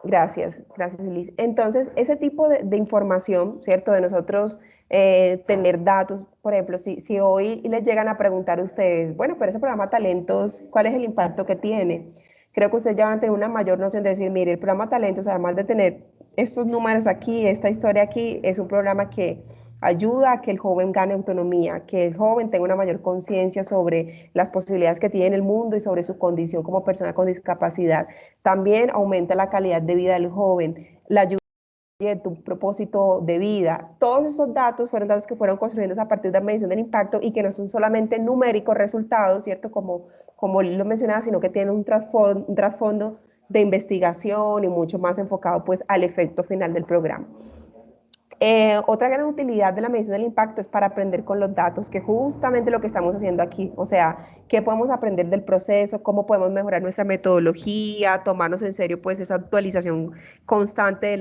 Gracias, Liz. Entonces, ese tipo de información, ¿cierto? De nosotros tener datos, por ejemplo, si hoy les llegan a preguntar a ustedes, bueno, pero ese programa Talentos, ¿cuál es el impacto que tiene? Creo que ustedes ya van a tener una mayor noción de decir, mire, el programa Talentos, además de tener estos números aquí, esta historia aquí, es un programa que ayuda a que el joven gane autonomía, que el joven tenga una mayor conciencia sobre las posibilidades que tiene en el mundo y sobre su condición como persona con discapacidad. También aumenta la calidad de vida del joven, la ayuda de tu propósito de vida. Todos esos datos fueron datos que fueron construidos a partir de la medición del impacto y que no son solamente numéricos resultados, ¿cierto? Como lo mencionaba, sino que tienen un trasfondo de investigación y mucho más enfocado pues al efecto final del programa. Otra gran utilidad de la medición del impacto es para aprender con los datos, que justamente lo que estamos haciendo aquí, o sea, qué podemos aprender del proceso, cómo podemos mejorar nuestra metodología, tomarnos en serio pues esa actualización constante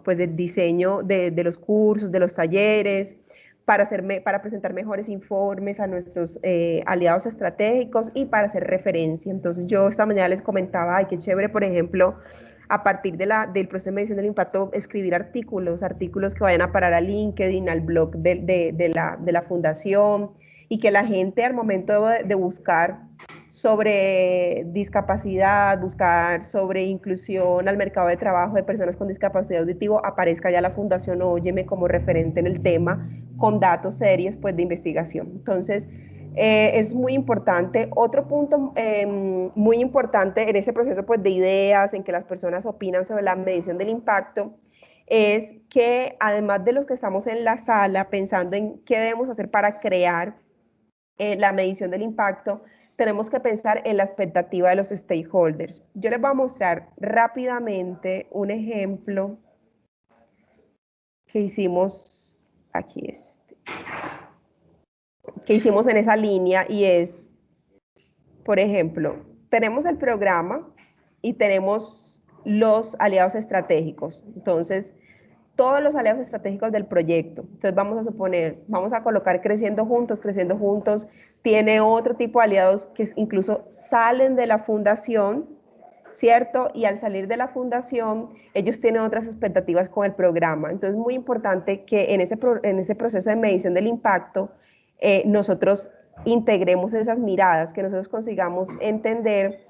pues, del diseño de los cursos, de los talleres, para presentar mejores informes a nuestros aliados estratégicos y para hacer referencia. Entonces yo esta mañana les comentaba, ay, qué chévere, por ejemplo, a partir del proceso de medición del impacto, escribir artículos que vayan a parar a LinkedIn, al blog de la fundación, y que la gente al momento de buscar sobre discapacidad, buscar sobre inclusión al mercado de trabajo de personas con discapacidad auditiva, aparezca ya la Fundación Óyeme como referente en el tema, con datos serios pues, de investigación. Entonces, es muy importante. Otro punto muy importante en ese proceso pues, de ideas, en que las personas opinan sobre la medición del impacto, es que además de los que estamos en la sala pensando en qué debemos hacer para crear la medición del impacto, tenemos que pensar en la expectativa de los stakeholders. Yo les voy a mostrar rápidamente un ejemplo que hicimos, aquí que hicimos en esa línea, y por ejemplo, tenemos el programa y tenemos los aliados estratégicos. Entonces, todos los aliados estratégicos del proyecto. Entonces vamos a suponer, vamos a colocar Creciendo Juntos tiene otro tipo de aliados que incluso salen de la fundación, ¿cierto? Y al salir de la fundación, ellos tienen otras expectativas con el programa. Entonces es muy importante que en ese proceso de medición del impacto, nosotros integremos esas miradas, que nosotros consigamos entender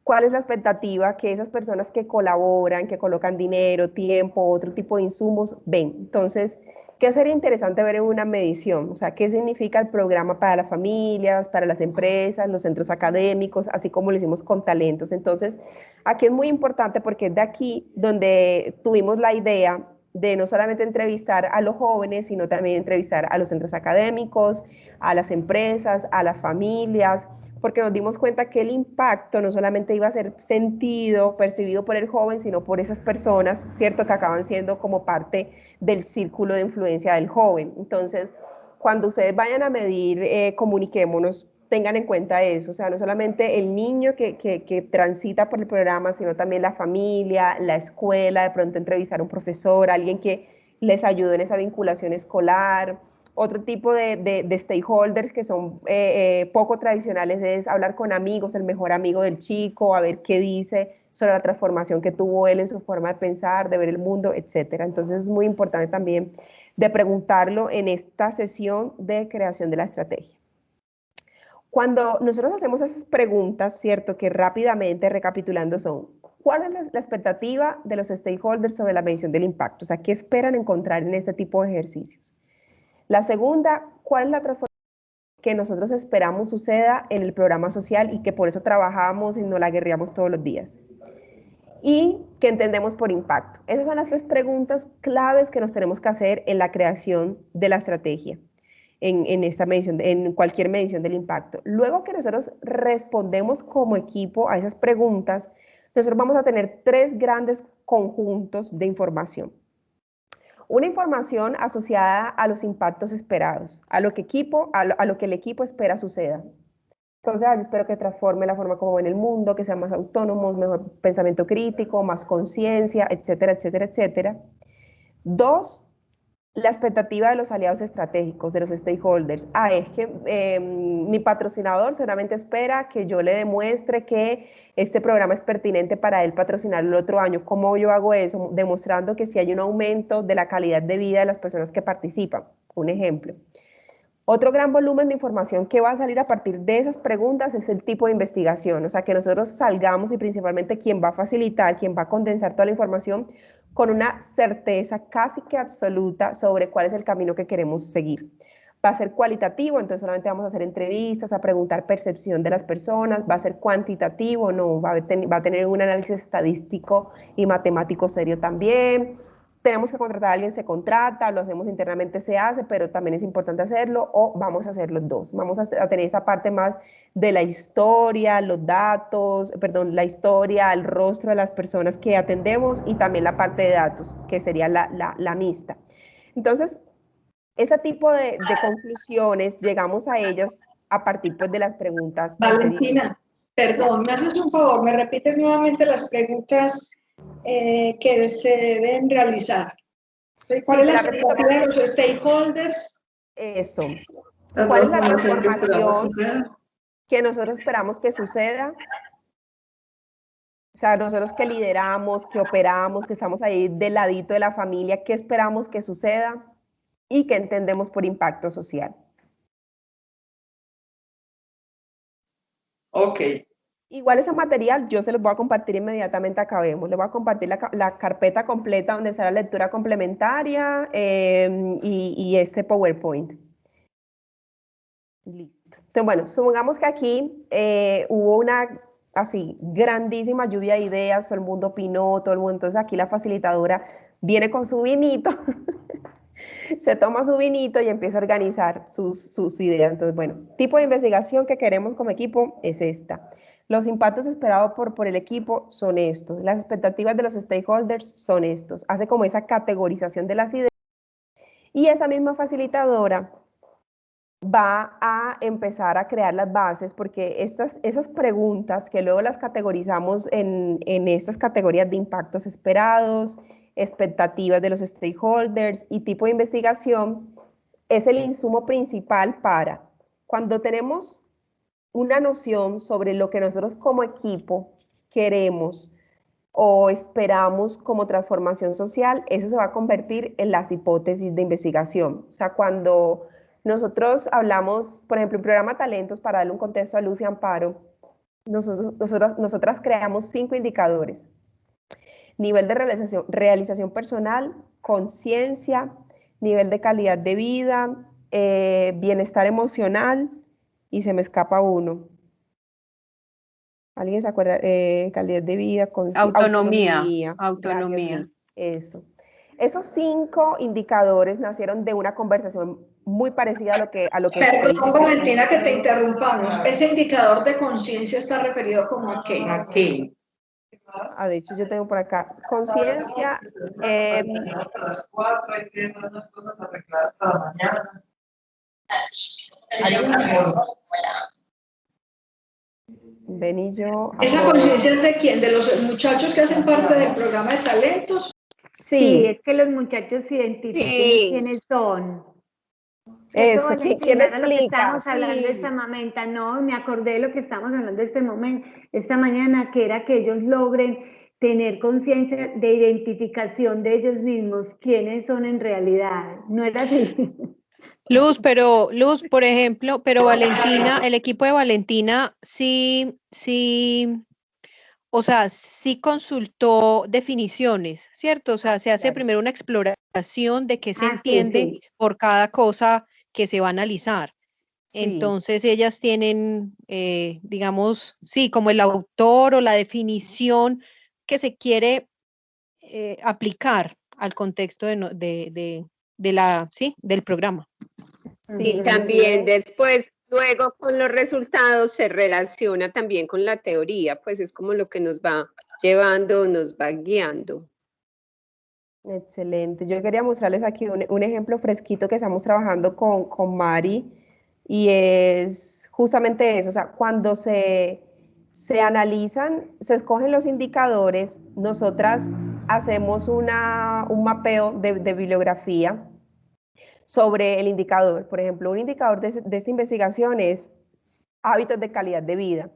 cuál es la expectativa que esas personas que colaboran, que colocan dinero, tiempo, otro tipo de insumos, ven. Entonces, ¿qué sería interesante ver en una medición? O sea, ¿qué significa el programa para las familias, para las empresas, los centros académicos, así como lo hicimos con talentos? Entonces, aquí es muy importante porque es de aquí donde tuvimos la idea de no solamente entrevistar a los jóvenes, sino también entrevistar a los centros académicos, a las empresas, a las familias, porque nos dimos cuenta que el impacto no solamente iba a ser sentido, percibido por el joven, sino por esas personas, ¿cierto?, que acaban siendo como parte del círculo de influencia del joven. Entonces, cuando ustedes vayan a medir, comuniquémonos, tengan en cuenta eso, o sea, no solamente el niño que transita por el programa, sino también la familia, la escuela, de pronto entrevistar a un profesor, alguien que les ayude en esa vinculación escolar. Otro tipo de stakeholders que son poco tradicionales es hablar con amigos, el mejor amigo del chico, a ver qué dice sobre la transformación que tuvo él en su forma de pensar, de ver el mundo, etc. Entonces es muy importante también de preguntarlo en esta sesión de creación de la estrategia. Cuando nosotros hacemos esas preguntas, ¿cierto?, que rápidamente, recapitulando, son: ¿cuál es la expectativa de los stakeholders sobre la medición del impacto? O sea, ¿qué esperan encontrar en este tipo de ejercicios? La segunda, ¿cuál es la transformación que nosotros esperamos suceda en el programa social y que por eso trabajamos y no la guerreamos todos los días? Y ¿qué entendemos por impacto? Esas son las tres preguntas claves que nos tenemos que hacer en la creación de la estrategia, en esta medición, en cualquier medición del impacto. Luego que nosotros respondemos como equipo a esas preguntas, nosotros vamos a tener tres grandes conjuntos de información. Una información asociada a los impactos esperados, a lo que el equipo espera suceda. Entonces, yo espero que transforme la forma como ven el mundo, que sean más autónomos, mejor pensamiento crítico, más conciencia, etcétera, etcétera, etcétera. Dos, la expectativa de los aliados estratégicos, de los stakeholders. Es que mi patrocinador seguramente espera que yo le demuestre que este programa es pertinente para él patrocinarlo el otro año. ¿Cómo yo hago eso? Demostrando que sí hay un aumento de la calidad de vida de las personas que participan. Un ejemplo. Otro gran volumen de información que va a salir a partir de esas preguntas es el tipo de investigación, o sea, que nosotros salgamos y principalmente quien va a facilitar, quien va a condensar toda la información con una certeza casi que absoluta sobre cuál es el camino que queremos seguir. Va a ser cualitativo, entonces solamente vamos a hacer entrevistas, a preguntar percepción de las personas. Va a ser cuantitativo, no, va a tener un análisis estadístico y matemático serio también. Tenemos que contratar a alguien, se contrata, lo hacemos internamente, se hace, pero también es importante hacerlo, o vamos a hacer los dos. Vamos a tener esa parte más de la historia, los datos, perdón, la historia, el rostro de las personas que atendemos, y también la parte de datos, que sería la mixta. Entonces, ese tipo de conclusiones, llegamos a ellas a partir, pues, de las preguntas. Valentina, perdón, ¿me haces un favor? ¿Me repites nuevamente las preguntas que se deben realizar? ¿Cuál es la expectativa de los stakeholders? Eso. ¿Cuál es la transformación que nosotros esperamos que suceda? O sea, nosotros que lideramos, que operamos, que estamos ahí del ladito de la familia, ¿qué esperamos que suceda? Y qué entendemos por impacto social. Ok. Igual ese material yo se los voy a compartir inmediatamente acabemos. Les voy a compartir la carpeta completa donde está la lectura complementaria y este PowerPoint. Listo. Entonces, bueno, supongamos que aquí hubo una así grandísima lluvia de ideas, todo el mundo opinó, todo el mundo. Entonces aquí la facilitadora viene con su vinito, se toma su vinito y empieza a organizar sus ideas. Entonces, bueno, tipo de investigación que queremos como equipo es esta. Los impactos esperados por el equipo son estos. Las expectativas de los stakeholders son estos. Hace como esa categorización de las ideas. Y esa misma facilitadora va a empezar a crear las bases, porque esas preguntas que luego las categorizamos en estas categorías de impactos esperados, expectativas de los stakeholders y tipo de investigación, es el insumo principal para cuando tenemos una noción sobre lo que nosotros como equipo queremos o esperamos como transformación social, eso se va a convertir en las hipótesis de investigación. O sea, cuando nosotros hablamos, por ejemplo, en programa Talentos, para darle un contexto a Luz y Amparo, nosotras creamos 5 indicadores: nivel de realización personal, conciencia, nivel de calidad de vida, bienestar emocional, y se me escapa uno. ¿Alguien se acuerda? Calidad de vida, Autonomía. Gracias, Liz. Eso. Esos 5 indicadores nacieron de una conversación muy parecida a lo que Perdón, Valentina, que te interrumpamos. Ese indicador de conciencia está referido como a qué. Aquí. De hecho, yo tengo por acá conciencia. A las 4 hay que tener unas cosas arregladas para mañana. Ben y yo. ¿Esa conciencia es de quién? ¿De los muchachos que hacen parte del programa de talentos? Sí, es que los muchachos identifiquen quiénes son. Eso, ¿quién era lo que explica? estábamos hablando esta momento, no, me acordé de lo que estábamos hablando esta mañana, que era que ellos logren tener conciencia de identificación de ellos mismos, quiénes son en realidad, ¿no era así? Luz, por ejemplo, pero Valentina, el equipo de Valentina sí, o sea, sí consultó definiciones, ¿cierto? O sea, se hace primero una exploración de qué se entiende por cada cosa que se va a analizar. Sí. Entonces ellas tienen, digamos, sí, como el autor o la definición que se quiere aplicar al contexto del programa. Sí, y también después, luego con los resultados se relaciona también con la teoría, pues es como lo que nos va llevando, nos va guiando. Excelente. Yo quería mostrarles aquí un ejemplo fresquito que estamos trabajando con Mari, y es justamente eso. O sea, cuando se analizan, se escogen los indicadores, nosotras hacemos un mapeo de bibliografía sobre el indicador. Por ejemplo, un indicador de esta investigación es hábitos de calidad de vida.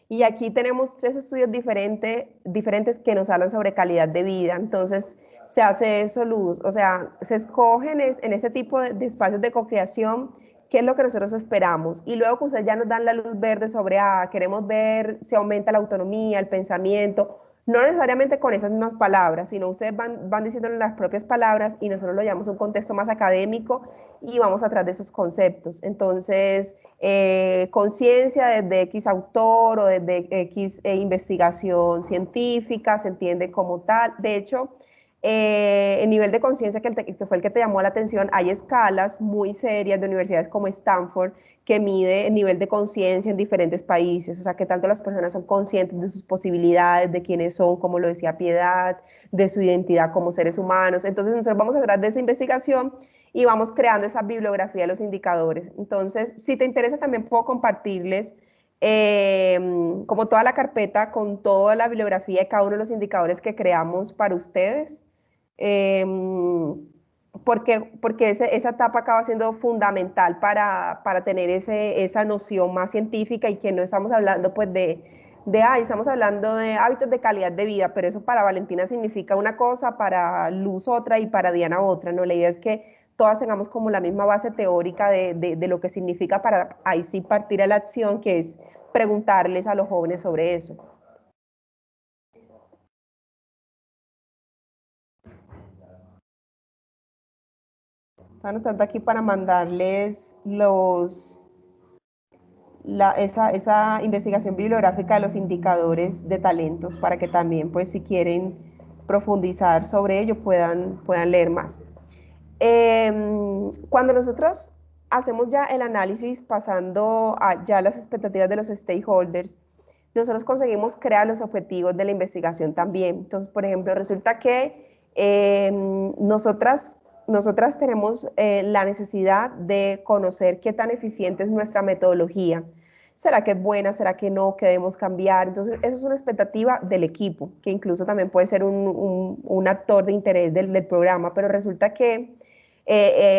Y aquí tenemos 3 estudios diferentes que nos hablan sobre calidad de vida. Entonces, se hace eso, Luz. O sea, se escogen en ese tipo de espacios de co-creación qué es lo que nosotros esperamos. Y luego que ustedes ya nos dan la luz verde sobre, queremos ver si aumenta la autonomía, el pensamiento. No necesariamente con esas mismas palabras, sino ustedes van diciéndole las propias palabras y nosotros lo llamamos un contexto más académico y vamos atrás de esos conceptos. Entonces, conciencia desde X autor o desde X investigación científica, se entiende como tal. De hecho, el nivel de conciencia que fue el que te llamó la atención, hay escalas muy serias de universidades como Stanford que mide el nivel de conciencia en diferentes países, o sea, que tanto las personas son conscientes de sus posibilidades, de quiénes son, como lo decía Piedad, de su identidad como seres humanos. Entonces nosotros vamos a hablar de esa investigación y vamos creando esa bibliografía de los indicadores. Entonces, si te interesa, también puedo compartirles como toda la carpeta con toda la bibliografía de cada uno de los indicadores que creamos para ustedes. Porque esa etapa acaba siendo fundamental para tener esa noción más científica, y que no estamos hablando pues estamos hablando de hábitos de calidad de vida, pero eso para Valentina significa una cosa, para Luz otra y para Diana otra, ¿no? La idea es que todas tengamos como la misma base teórica de lo que significa, para ahí sí partir a la acción, que es preguntarles a los jóvenes sobre eso. Estoy anotando aquí para mandarles esa investigación bibliográfica de los indicadores de talentos, para que también, pues, si quieren profundizar sobre ello, puedan leer más. Cuando nosotros hacemos ya el análisis, pasando a ya las expectativas de los stakeholders, nosotros conseguimos crear los objetivos de la investigación también. Entonces, por ejemplo, resulta que nosotras nosotras tenemos la necesidad de conocer qué tan eficiente es nuestra metodología. ¿Será que es buena? ¿Será que no? ¿Qué debemos cambiar? Entonces, eso es una expectativa del equipo, que incluso también puede ser un actor de interés del programa, pero resulta que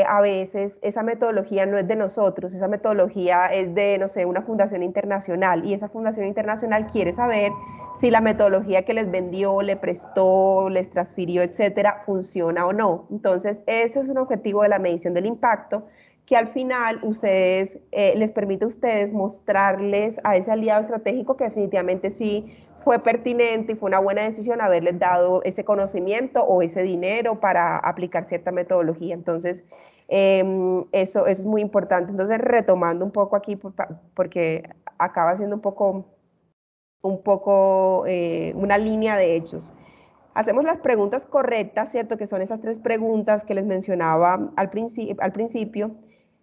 a veces esa metodología no es de nosotros, esa metodología es de, no sé, una fundación internacional, y esa fundación internacional quiere saber si la metodología que les vendió, le prestó, les transfirió, etcétera, funciona o no. Entonces, ese es un objetivo de la medición del impacto, que al final ustedes, les permite a ustedes mostrarles a ese aliado estratégico que definitivamente sí fue pertinente y fue una buena decisión haberles dado ese conocimiento o ese dinero para aplicar cierta metodología. Entonces, eso es muy importante. Entonces, retomando un poco aquí, porque acaba siendo un poco una línea de hechos. Hacemos las preguntas correctas, ¿cierto? Que son esas 3 preguntas que les mencionaba al principio.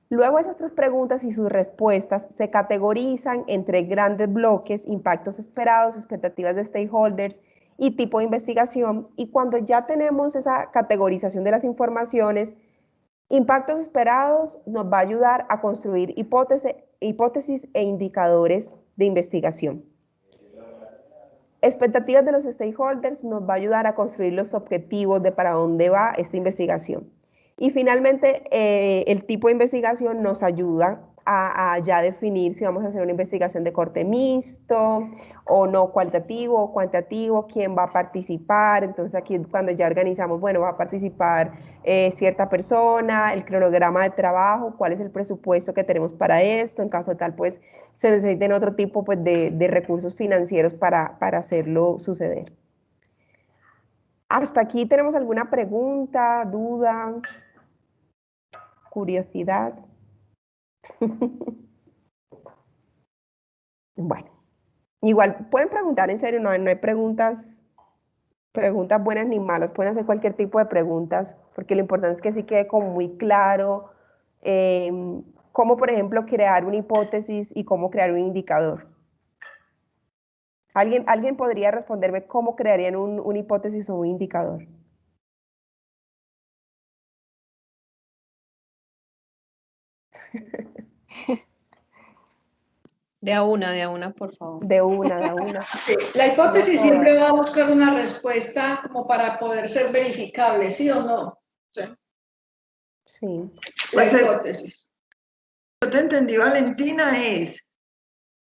Luego esas 3 preguntas y sus respuestas se categorizan entre grandes bloques, impactos esperados, expectativas de stakeholders y tipo de investigación. Y cuando ya tenemos esa categorización de las informaciones, impactos esperados nos va a ayudar a construir hipótesis e indicadores de investigación. Expectativas de los stakeholders nos va a ayudar a construir los objetivos de para dónde va esta investigación. Y finalmente, el tipo de investigación nos ayuda a ya definir si vamos a hacer una investigación de corte mixto o no, cualitativo o cuantitativo, quién va a participar. Entonces aquí cuando ya organizamos, bueno, va a participar cierta persona, el cronograma de trabajo, cuál es el presupuesto que tenemos para esto, en caso tal, pues se necesiten otro tipo pues, de recursos financieros para hacerlo suceder. ¿Hasta aquí tenemos alguna pregunta, duda, curiosidad? Bueno, igual pueden preguntar en serio, no hay preguntas buenas ni malas, pueden hacer cualquier tipo de preguntas, porque lo importante es que sí quede como muy claro cómo, por ejemplo, crear una hipótesis y cómo crear un indicador. ¿Alguien podría responderme cómo crearían una hipótesis o un indicador? De a una, por favor. De una. Sí, la hipótesis siempre va a buscar una respuesta como para poder ser verificable, ¿sí o no? Sí. La hipótesis. Yo te entendí, Valentina, es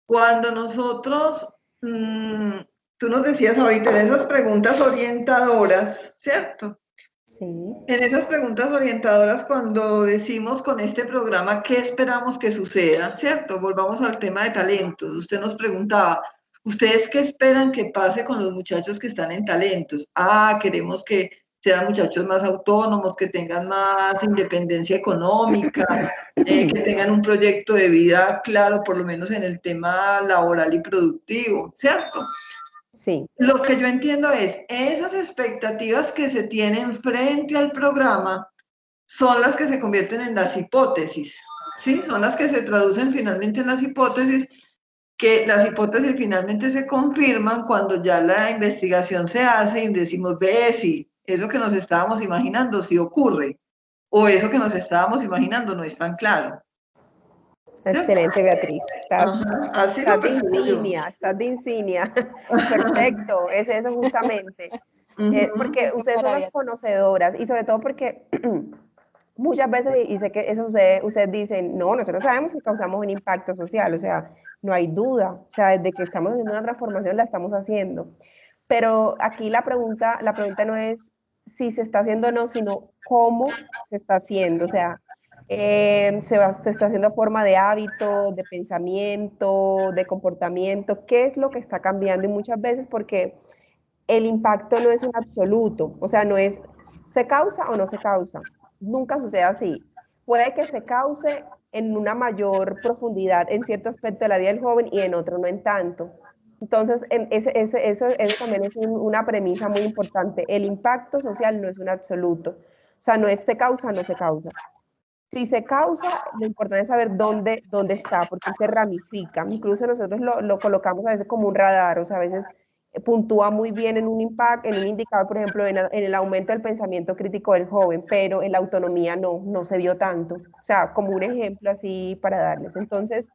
cuando nosotros, tú nos decías ahorita en esas preguntas orientadoras, ¿cierto? Sí. En esas preguntas orientadoras, cuando decimos con este programa qué esperamos que suceda, ¿cierto? Volvamos al tema de talentos. Usted nos preguntaba, ¿ustedes qué esperan que pase con los muchachos que están en talentos? Queremos que sean muchachos más autónomos, que tengan más independencia económica, que tengan un proyecto de vida claro, por lo menos en el tema laboral y productivo, ¿cierto? Sí. Lo que yo entiendo es, esas expectativas que se tienen frente al programa son las que se convierten en las hipótesis, ¿sí? Son las que se traducen finalmente en las hipótesis, que las hipótesis finalmente se confirman cuando ya la investigación se hace y decimos, ve, si eso que nos estábamos imaginando sí ocurre, o eso que nos estábamos imaginando no es tan claro. Excelente, Beatriz. Estás de insignia. Perfecto, es eso justamente. Porque ustedes son las conocedoras y sobre todo porque muchas veces, y sé que eso sucede, ustedes dicen, no, nosotros sabemos que causamos un impacto social, o sea, no hay duda, o sea, desde que estamos haciendo una transformación la estamos haciendo. Pero aquí la pregunta no es si se está haciendo o no, sino cómo se está haciendo, o sea, se está haciendo forma de hábito, de pensamiento, de comportamiento, qué es lo que está cambiando y muchas veces porque el impacto no es un absoluto, o sea, no es se causa o no se causa, nunca sucede así. Puede que se cause en una mayor profundidad en cierto aspecto de la vida del joven y en otro no en tanto. Entonces, eso también es una premisa muy importante. El impacto social no es un absoluto, o sea, no es se causa o no se causa. Si se causa, lo importante es saber dónde está, porque se ramifica. Incluso nosotros lo colocamos a veces como un radar, o sea, a veces puntúa muy bien en un impacto, en un indicador, por ejemplo, en el aumento del pensamiento crítico del joven, pero en la autonomía no se vio tanto. O sea, como un ejemplo así para darles. Entonces,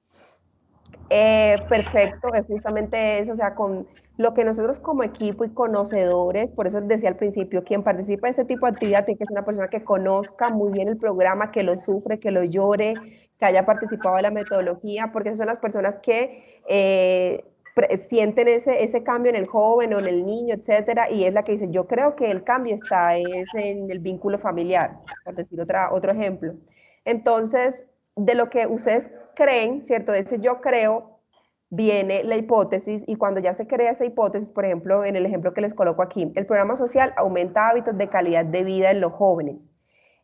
perfecto, es justamente eso, o sea, con lo que nosotros como equipo y conocedores, por eso les decía al principio, quien participa de este tipo de actividad tiene que ser una persona que conozca muy bien el programa, que lo sufre, que lo llore, que haya participado de la metodología, porque esas son las personas que sienten ese cambio en el joven o en el niño, etcétera, y es la que dice, yo creo que el cambio está es en el vínculo familiar, por decir otro ejemplo. Entonces, de lo que ustedes creen, ¿cierto? De ese yo creo viene la hipótesis y cuando ya se crea esa hipótesis, por ejemplo, en el ejemplo que les coloco aquí, el programa social aumenta hábitos de calidad de vida en los jóvenes.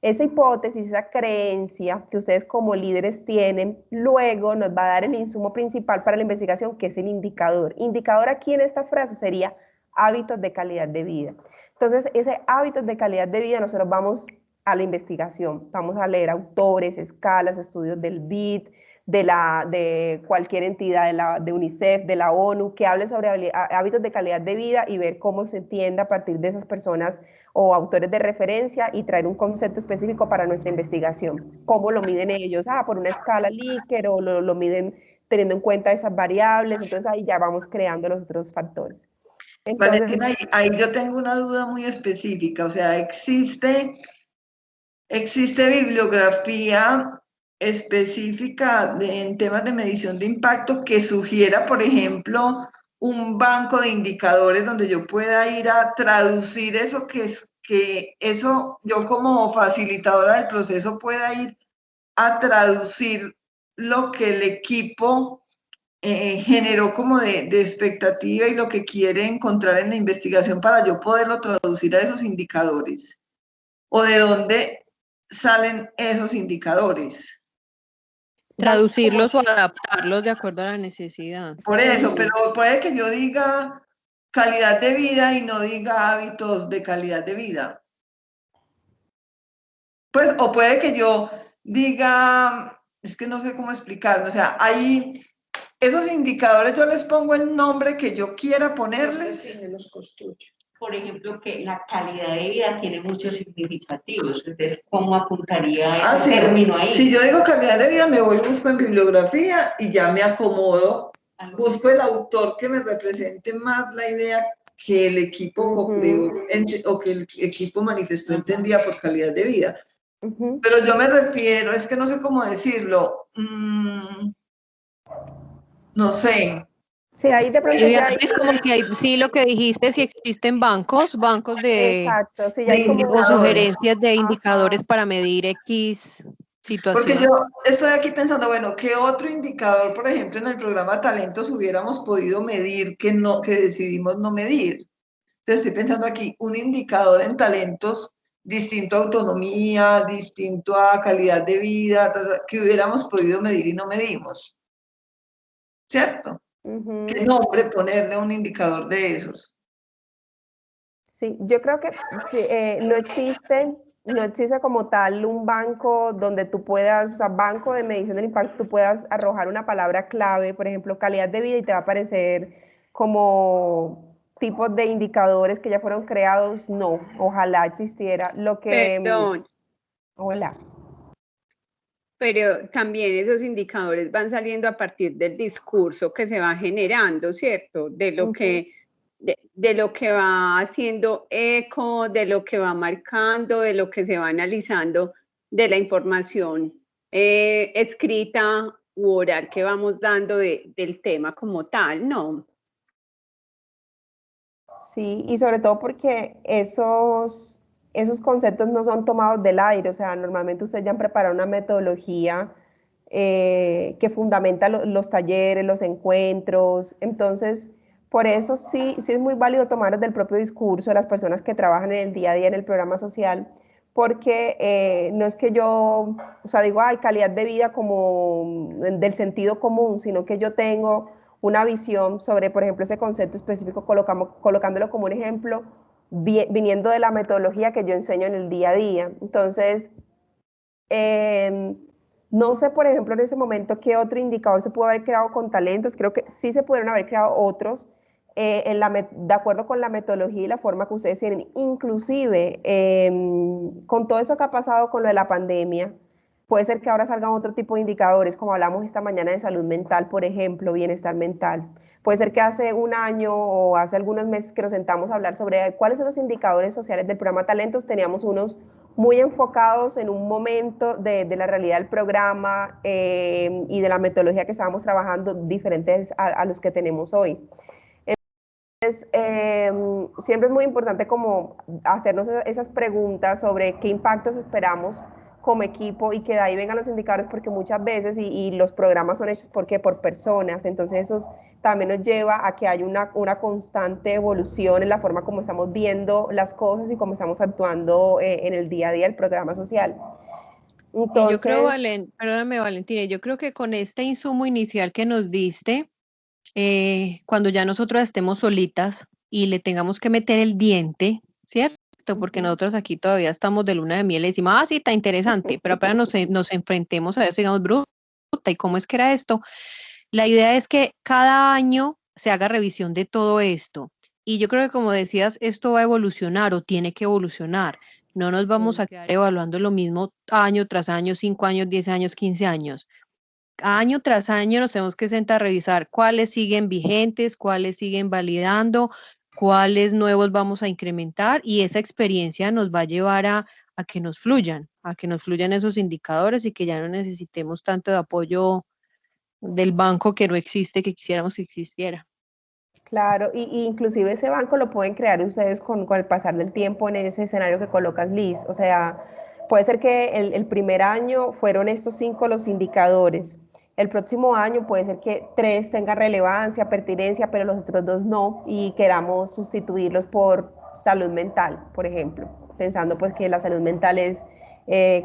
Esa hipótesis, esa creencia que ustedes como líderes tienen, luego nos va a dar el insumo principal para la investigación, que es el indicador. Indicador aquí en esta frase sería hábitos de calidad de vida. Entonces, ese hábitos de calidad de vida, nosotros vamos a la investigación, vamos a leer autores, escalas, estudios del BID, de cualquier entidad, de UNICEF, de la ONU, que hable sobre hábitos de calidad de vida y ver cómo se entiende a partir de esas personas o autores de referencia y traer un concepto específico para nuestra investigación. ¿Cómo lo miden ellos? Por una escala Likert o lo miden teniendo en cuenta esas variables, entonces ahí ya vamos creando los otros factores. Entonces, Valentina, ahí yo tengo una duda muy específica, o sea, ¿existe bibliografía específica en temas de medición de impacto que sugiera, por ejemplo, un banco de indicadores donde yo pueda ir a traducir eso que eso yo como facilitadora del proceso pueda ir a traducir lo que el equipo generó como de expectativa y lo que quiere encontrar en la investigación para yo poderlo traducir a esos indicadores? ¿O de dónde salen esos indicadores? Traducirlos o adaptarlos de acuerdo a la necesidad. Por eso, pero puede que yo diga calidad de vida y no diga hábitos de calidad de vida. Pues, o puede que yo diga, es que no sé cómo explicarlo, o sea, ahí esos indicadores yo les pongo el nombre que yo quiera ponerles. Los construye. Por ejemplo, que la calidad de vida tiene muchos significativos. Entonces, ¿cómo apuntaría ese término ahí? Si yo digo calidad de vida, me voy y busco en bibliografía y ya me acomodo. Busco el autor que me represente más la idea que el equipo o que el equipo manifestó entendía por calidad de vida. Pero yo me refiero, es que no sé cómo decirlo. No sé. Sí, ahí de pronto ya hay... Es como que hay, sí, lo que dijiste, si existen bancos de, exacto, sí, ya hay como... o sugerencias de indicadores para medir X situación. Porque yo estoy aquí pensando, bueno, ¿qué otro indicador, por ejemplo, en el programa Talentos hubiéramos podido medir que decidimos no medir? Entonces estoy pensando aquí, un indicador en talentos distinto a autonomía, distinto a calidad de vida, que hubiéramos podido medir y no medimos. ¿Cierto? ¿Qué nombre ponerle a un indicador de esos? Sí, yo creo que sí, no existe como tal un banco donde tú puedas, o sea, banco de medición del impacto, tú puedas arrojar una palabra clave, por ejemplo, calidad de vida, y te va a aparecer como tipos de indicadores que ya fueron creados. No, ojalá existiera. Lo que... Perdón, Hola. pero también esos indicadores van saliendo a partir del discurso que se va generando, ¿cierto? De lo que va haciendo eco, de lo que va marcando, de lo que se va analizando, de la información escrita u oral que vamos dando del tema como tal, ¿no? Sí, y sobre todo porque esos conceptos no son tomados del aire, o sea, normalmente ustedes ya han preparado una metodología que fundamenta los talleres, los encuentros, entonces, por eso sí es muy válido tomarlos del propio discurso de las personas que trabajan en el día a día en el programa social, porque no es que yo, o sea, digo, ay, calidad de vida como del sentido común, sino que yo tengo una visión sobre, por ejemplo, ese concepto específico, colocándolo como un ejemplo, viniendo de la metodología que yo enseño en el día a día. Entonces, no sé, por ejemplo, en ese momento qué otro indicador se pudo haber creado con talentos. Creo que sí se pudieron haber creado otros, de acuerdo con la metodología y la forma que ustedes tienen, inclusive con todo eso que ha pasado con lo de la pandemia, puede ser que ahora salgan otro tipo de indicadores, como hablamos esta mañana de salud mental, por ejemplo, bienestar mental. Puede ser que hace un año o hace algunos meses que nos sentamos a hablar sobre cuáles son los indicadores sociales del programa Talentos, teníamos unos muy enfocados en un momento de la realidad del programa y de la metodología que estábamos trabajando, diferentes a los que tenemos hoy. Siempre es muy importante como hacernos esas preguntas sobre qué impactos esperamos como equipo y que de ahí vengan los indicadores, porque muchas veces, y los programas son hechos por personas, entonces eso también nos lleva a que haya una constante evolución en la forma como estamos viendo las cosas y cómo estamos actuando en el día a día del programa social. Entonces, yo creo, perdóname Valentina, yo creo que con este insumo inicial que nos diste, cuando ya nosotros estemos solitas y le tengamos que meter el diente, ¿cierto? Porque nosotros aquí todavía estamos de luna de miel y decimos, sí, está interesante, pero apenas nos enfrentemos a eso, digamos, bruta, ¿y cómo es que era esto? La idea es que cada año se haga revisión de todo esto. Y yo creo que, como decías, esto va a evolucionar o tiene que evolucionar. No nos vamos a quedar evaluando lo mismo año tras año, 5 años, 10 años, 15 años. Año tras año nos tenemos que sentar a revisar cuáles siguen vigentes, cuáles siguen validando, cuáles nuevos vamos a incrementar, y esa experiencia nos va a llevar a que nos fluyan esos indicadores y que ya no necesitemos tanto de apoyo del banco que no existe, que quisiéramos que existiera. Claro, y inclusive ese banco lo pueden crear ustedes con el pasar del tiempo en ese escenario que colocas, Liz. O sea, puede ser que el primer año fueron estos 5 los indicadores. El próximo año puede ser que 3 tengan relevancia, pertinencia, pero los otros 2 no, y queramos sustituirlos por salud mental, por ejemplo, pensando pues que la salud mental es,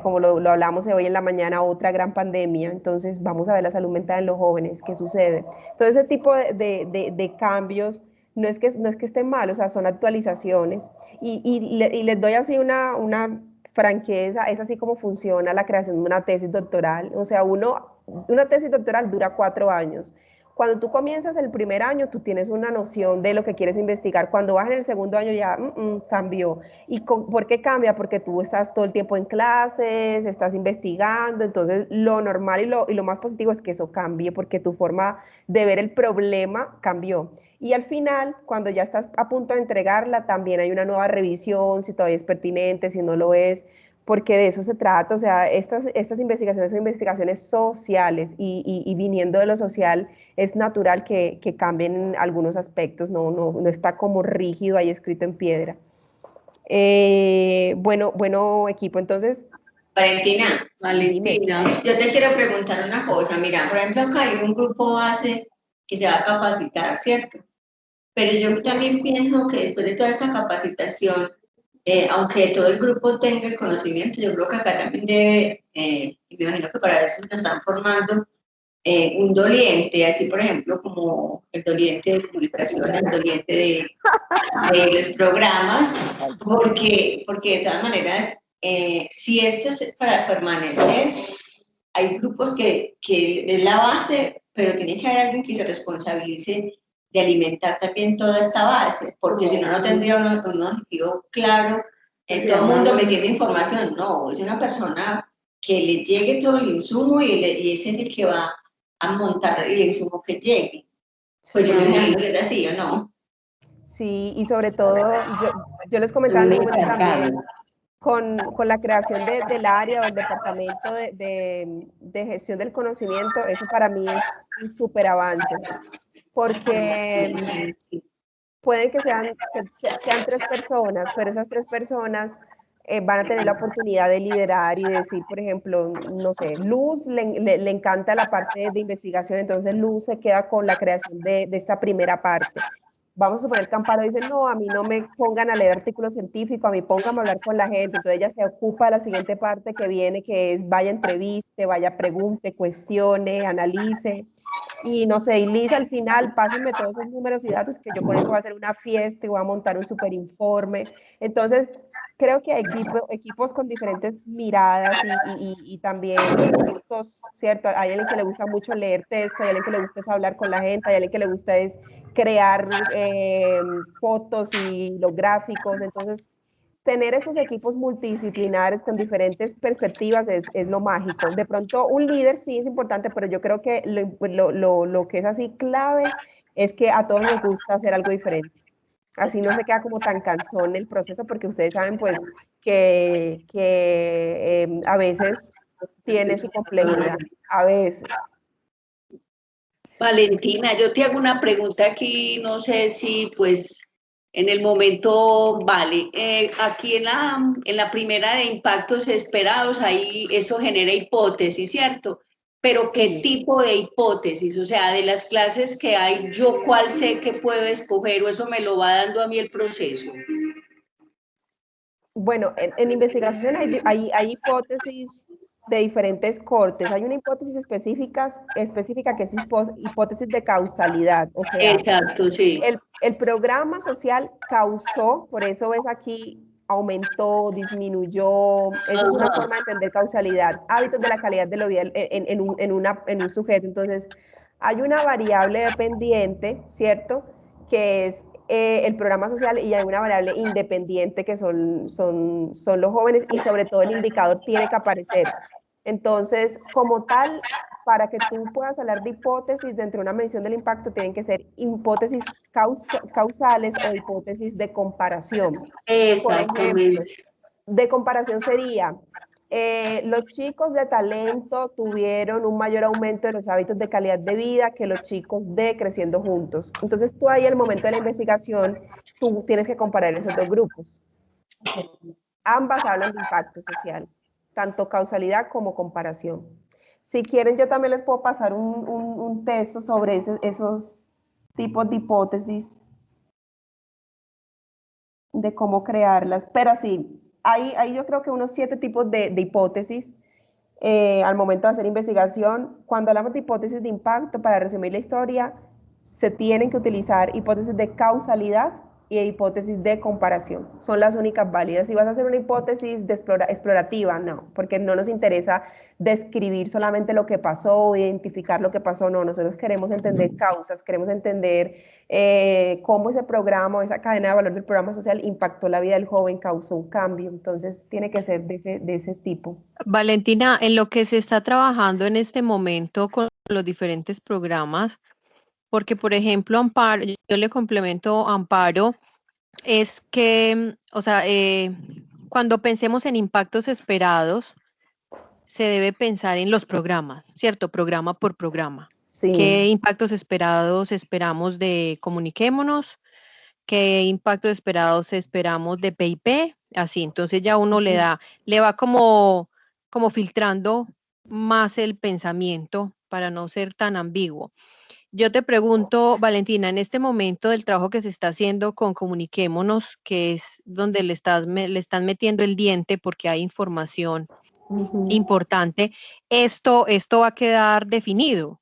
como lo hablamos hoy en la mañana, otra gran pandemia. Entonces vamos a ver la salud mental en los jóvenes, qué sucede. Todo ese tipo de cambios no es que estén mal, o sea, son actualizaciones. Y les doy así una franqueza, es así como funciona la creación de una tesis doctoral. O sea, una tesis doctoral dura 4 años. Cuando tú comienzas el primer año, tú tienes una noción de lo que quieres investigar. Cuando vas en el segundo año ya cambió. ¿Por qué cambia? Porque tú estás todo el tiempo en clases, estás investigando, entonces lo normal y lo más positivo es que eso cambie, porque tu forma de ver el problema cambió. Y al final, cuando ya estás a punto de entregarla, también hay una nueva revisión, si todavía es pertinente, si no lo es, porque de eso se trata. O sea, estas investigaciones son investigaciones sociales y viniendo de lo social es natural que cambien algunos aspectos, no está como rígido ahí escrito en piedra. Bueno, equipo, entonces... Valentina, yo te quiero preguntar una cosa. Mira, por ejemplo, acá hay un grupo base que se va a capacitar, ¿cierto? Pero yo también pienso que después de toda esta capacitación, aunque todo el grupo tenga el conocimiento, yo creo que acá también debe, y me imagino que para eso se están formando, un doliente, así por ejemplo como el doliente de publicación, el doliente de los programas, porque de todas maneras, si esto es para permanecer, hay grupos que es la base, pero tiene que haber alguien que se responsabilice de alimentar también toda esta base, porque si no, no tendría un objetivo claro, todo el mundo metiendo información, no, es una persona que le llegue todo el insumo y ese es el que va a montar el insumo que llegue. Pues yo me imagino que es así, ¿o no? Sí, y sobre todo, yo les comentaba en el momento también, con la creación del área o del departamento de gestión del conocimiento, eso para mí es un súper avance, porque pueden que sean 3 personas, pero esas 3 personas van a tener la oportunidad de liderar y de decir, por ejemplo, no sé, Luz le encanta la parte de investigación, entonces Luz se queda con la creación de esta primera parte. Vamos a suponer que Amparo dice, no, a mí no me pongan a leer artículos científicos, a mí pónganme a hablar con la gente. Entonces ella se ocupa de la siguiente parte que viene, que es vaya entreviste, vaya pregunte, cuestione, analice. Y no sé, y Liz al final, pásenme todos esos números y datos, que yo con eso voy a hacer una fiesta y voy a montar un súper informe. Entonces, creo que hay equipos con diferentes miradas y también gustos, ¿cierto? Hay alguien que le gusta mucho leer texto, hay alguien que le gusta es hablar con la gente, hay alguien que le gusta es crear fotos y los gráficos. Entonces, tener esos equipos multidisciplinares con diferentes perspectivas es lo mágico. De pronto, un líder sí es importante, pero yo creo que lo que es así clave es que a todos nos gusta hacer algo diferente. Así no se queda como tan cansón el proceso, porque ustedes saben pues que a veces tiene su complejidad, a veces. Valentina, yo te hago una pregunta aquí, no sé si pues en el momento vale. Aquí en la primera de impactos esperados, ahí eso genera hipótesis, ¿cierto? Pero ¿qué tipo de hipótesis? O sea, de las clases que hay, ¿yo cuál sé que puedo escoger o eso me lo va dando a mí el proceso? Bueno, en investigación hay hipótesis de diferentes cortes. Hay una hipótesis específica que es hipótesis de causalidad. O sea, Exacto, sí. el programa social causó, por eso ves aquí, aumentó, disminuyó. Eso es una Ajá. forma de entender causalidad. Hábitos de la calidad de la vida en un sujeto. Entonces, hay una variable dependiente, ¿cierto? Que es el programa social, y hay una variable independiente que son los jóvenes, y sobre todo el indicador tiene que aparecer. Entonces, como tal, para que tú puedas hablar de hipótesis dentro de una medición del impacto, tienen que ser hipótesis causales o hipótesis de comparación. Por ejemplo, Exactamente. de comparación sería, los chicos de talento tuvieron un mayor aumento de los hábitos de calidad de vida que los chicos de Creciendo Juntos. Entonces tú ahí, al momento de la investigación, tú tienes que comparar esos dos grupos. Ambas hablan de impacto social, tanto causalidad como comparación. Si quieren, yo también les puedo pasar un texto sobre esos tipos de hipótesis, de cómo crearlas, pero sí, hay yo creo que unos 7 tipos de hipótesis al momento de hacer investigación. Cuando hablamos de hipótesis de impacto, para resumir la historia, se tienen que utilizar hipótesis de causalidad y hipótesis de comparación. Son las únicas válidas. Si vas a hacer una hipótesis de explorativa, no, porque no nos interesa describir solamente lo que pasó o identificar lo que pasó, no, nosotros queremos entender causas, queremos entender cómo ese programa, esa cadena de valor del programa social impactó la vida del joven, causó un cambio. Entonces tiene que ser de ese tipo. Valentina, en lo que se está trabajando en este momento con los diferentes programas, porque por ejemplo, Amparo, yo le complemento a Amparo, es que, o sea, cuando pensemos en impactos esperados, se debe pensar en los programas, ¿cierto? Programa por programa. Sí. ¿Qué impactos esperados esperamos de Comuniquémonos? ¿Qué impactos esperados esperamos de PIP? Así, entonces ya uno le va como filtrando más el pensamiento para no ser tan ambiguo. Yo te pregunto, Valentina, en este momento del trabajo que se está haciendo con Comuniquémonos, que es donde le están metiendo el diente porque hay información importante, esto va a quedar definido.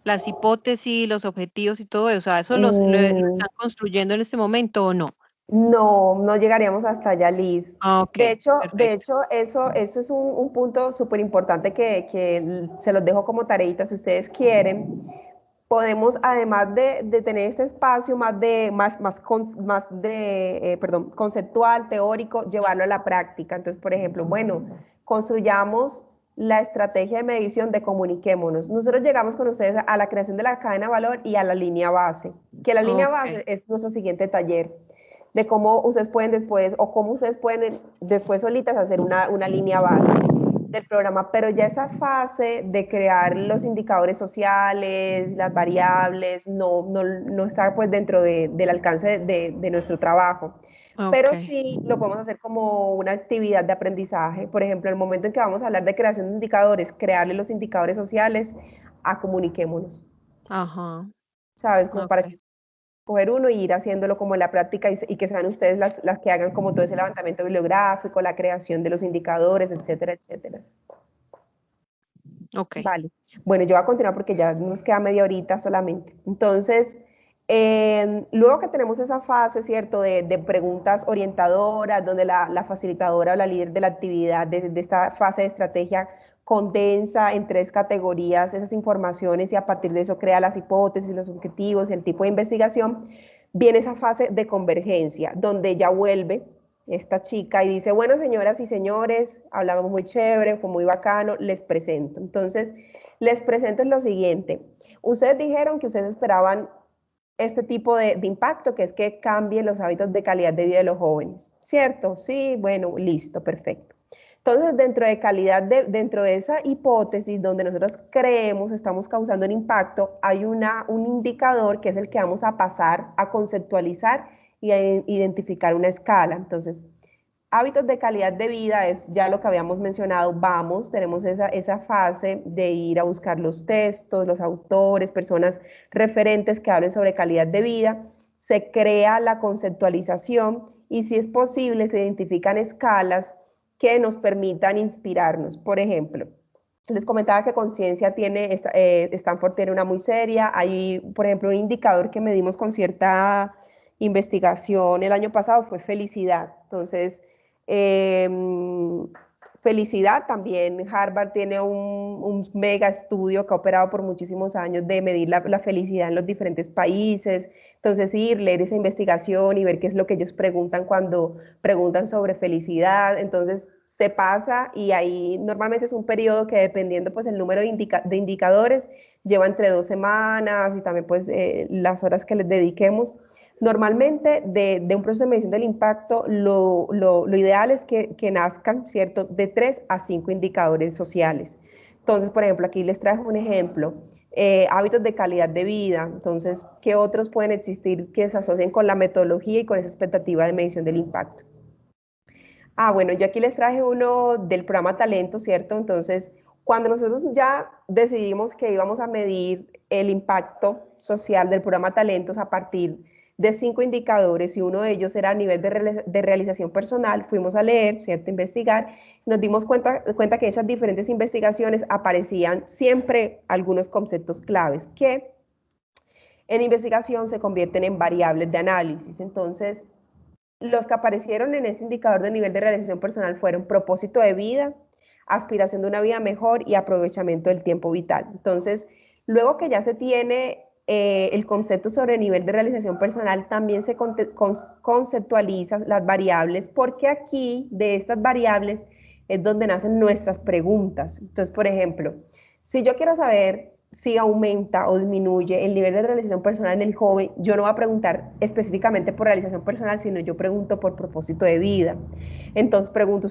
Las hipótesis, los objetivos y todo eso, o sea, ¿eso lo están construyendo en este momento o no? No, no llegaríamos hasta allá, Liz. Okay, de hecho, eso es un punto súper importante que se los dejo como tareita si ustedes quieren. Podemos, además de tener este espacio conceptual, teórico, llevarlo a la práctica. Entonces, por ejemplo, bueno, construyamos la estrategia de medición de Comuniquémonos. Nosotros llegamos con ustedes a la creación de la cadena de valor y a la línea base, que la línea base es nuestro siguiente taller, de cómo ustedes pueden después solitas hacer una línea base del programa, pero ya esa fase de crear los indicadores sociales, las variables, no está pues dentro del alcance de nuestro trabajo. Pero sí lo podemos hacer como una actividad de aprendizaje. Por ejemplo, en el momento en que vamos a hablar de creación de indicadores, crearle los indicadores sociales a Comuniquémonos. Ajá. ¿Sabes? Como para coger uno y ir haciéndolo como en la práctica y que sean ustedes las que hagan como todo ese levantamiento bibliográfico, la creación de los indicadores, etcétera, etcétera. Ok. Vale. Bueno, yo voy a continuar porque ya nos queda media horita solamente. Entonces, Luego que tenemos esa fase, ¿cierto?, de preguntas orientadoras, donde la facilitadora o la líder de la actividad de esta fase de estrategia condensa en 3 categorías esas informaciones y a partir de eso crea las hipótesis, los objetivos, el tipo de investigación, viene esa fase de convergencia, donde ella vuelve esta chica y dice, bueno, señoras y señores, hablamos muy chévere, fue muy bacano, les presento. Entonces, les presento lo siguiente. Ustedes dijeron que ustedes esperaban este tipo de impacto, que es que cambien los hábitos de calidad de vida de los jóvenes, ¿cierto? Sí, bueno, listo, perfecto. Entonces, dentro de esa hipótesis donde nosotros creemos estamos causando un impacto, hay un indicador que es el que vamos a pasar a conceptualizar y a identificar una escala. Entonces, hábitos de calidad de vida es ya lo que habíamos mencionado, tenemos esa fase de ir a buscar los textos, los autores, personas referentes que hablen sobre calidad de vida, se crea la conceptualización y si es posible se identifican escalas que nos permitan inspirarnos. Por ejemplo, les comentaba que Conciencia Stanford tiene una muy seria, hay por ejemplo un indicador que medimos con cierta investigación el año pasado fue felicidad, entonces felicidad también, Harvard tiene un mega estudio que ha operado por muchísimos años de medir la felicidad en los diferentes países, entonces leer esa investigación y ver qué es lo que ellos preguntan cuando preguntan sobre felicidad, entonces se pasa y ahí normalmente es un periodo que dependiendo pues el número de indicadores lleva entre 2 semanas y también pues las horas que les dediquemos. Normalmente de un proceso de medición del impacto, lo ideal es que nazcan, ¿cierto?, de 3 a 5 indicadores sociales. Entonces, por ejemplo, aquí les traje un ejemplo, hábitos de calidad de vida, entonces, ¿qué otros pueden existir que se asocien con la metodología y con esa expectativa de medición del impacto? Bueno, yo aquí les traje uno del programa Talento, ¿cierto? Entonces, cuando nosotros ya decidimos que íbamos a medir el impacto social del programa Talentos a partir de 5 indicadores y uno de ellos era a nivel de realización personal, fuimos a leer, ¿cierto?, investigar, nos dimos cuenta que en esas diferentes investigaciones aparecían siempre algunos conceptos claves que en investigación se convierten en variables de análisis. Entonces, los que aparecieron en ese indicador de nivel de realización personal fueron propósito de vida, aspiración de una vida mejor y aprovechamiento del tiempo vital. Entonces, luego que ya se tiene el concepto sobre nivel de realización personal, también se conceptualizan las variables, porque aquí de estas variables es donde nacen nuestras preguntas. Entonces, por ejemplo, si yo quiero saber si aumenta o disminuye el nivel de realización personal en el joven, yo no voy a preguntar específicamente por realización personal, sino yo pregunto por propósito de vida. Entonces pregunto,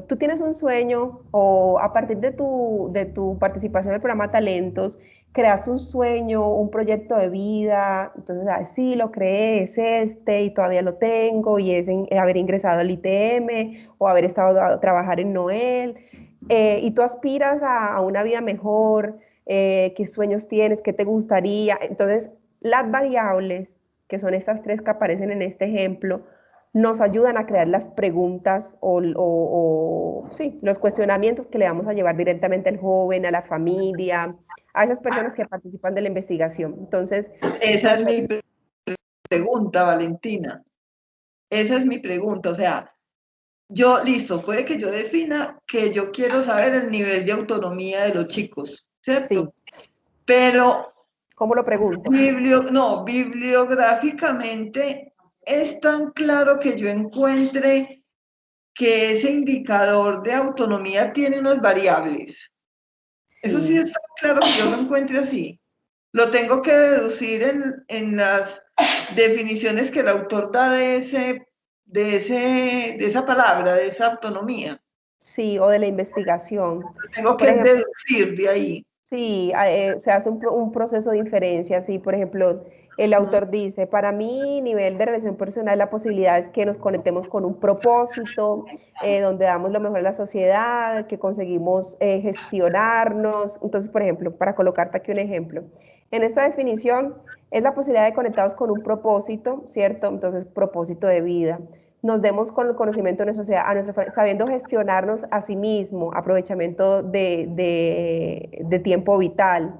¿tú tienes un sueño o a partir de tu participación en el programa Talentos, creas un sueño, un proyecto de vida? Entonces, sí, lo creé, es y todavía lo tengo y es haber ingresado al ITM o haber estado a trabajar en Noel y tú aspiras a una vida mejor. ¿Qué sueños tienes? ¿Qué te gustaría? Entonces, las variables, que son estas 3 que aparecen en este ejemplo, nos ayudan a crear las preguntas sí, los cuestionamientos que le vamos a llevar directamente al joven, a la familia, a esas personas que participan de la investigación. Entonces, esa es mi pregunta, Valentina. Esa es mi pregunta, o sea, listo, puede que yo defina que yo quiero saber el nivel de autonomía de los chicos, ¿cierto? Sí. Pero... ¿Cómo lo pregunto? Bibliográficamente es tan claro que yo encuentre que ese indicador de autonomía tiene unas variables. Sí. Eso sí es tan claro que yo lo encuentre así. Lo tengo que deducir en las definiciones que el autor da de esa palabra, de esa autonomía. Sí, o de la investigación. Lo tengo que deducir de ahí. Sí, se hace un proceso de inferencia, sí, por ejemplo, el autor dice, para mí, nivel de relación personal, la posibilidad es que nos conectemos con un propósito, donde damos lo mejor a la sociedad, que conseguimos gestionarnos. Entonces, por ejemplo, para colocarte aquí un ejemplo, en esta definición es la posibilidad de conectarnos con un propósito, ¿cierto? Entonces, propósito de vida. Nos demos con el conocimiento de nuestra sociedad, sabiendo gestionarnos a sí mismo, aprovechamiento de tiempo vital.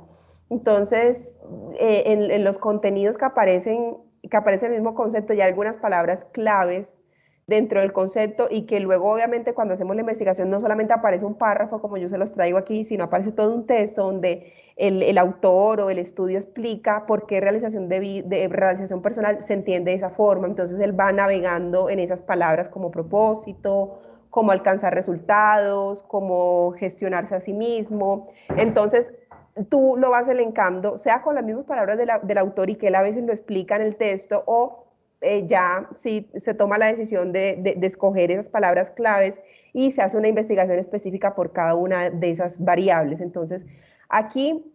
Entonces, en los contenidos que aparece el mismo concepto, y hay algunas palabras claves dentro del concepto y que luego obviamente cuando hacemos la investigación no solamente aparece un párrafo como yo se los traigo aquí, sino aparece todo un texto donde el autor o el estudio explica por qué realización de realización personal se entiende de esa forma. Entonces él va navegando en esas palabras como propósito, cómo alcanzar resultados, cómo gestionarse a sí mismo. Entonces tú lo vas elencando, sea con las mismas palabras del autor y que él a veces lo explica en el texto, o ya si se toma la decisión de escoger esas palabras claves y se hace una investigación específica por cada una de esas variables. Entonces, aquí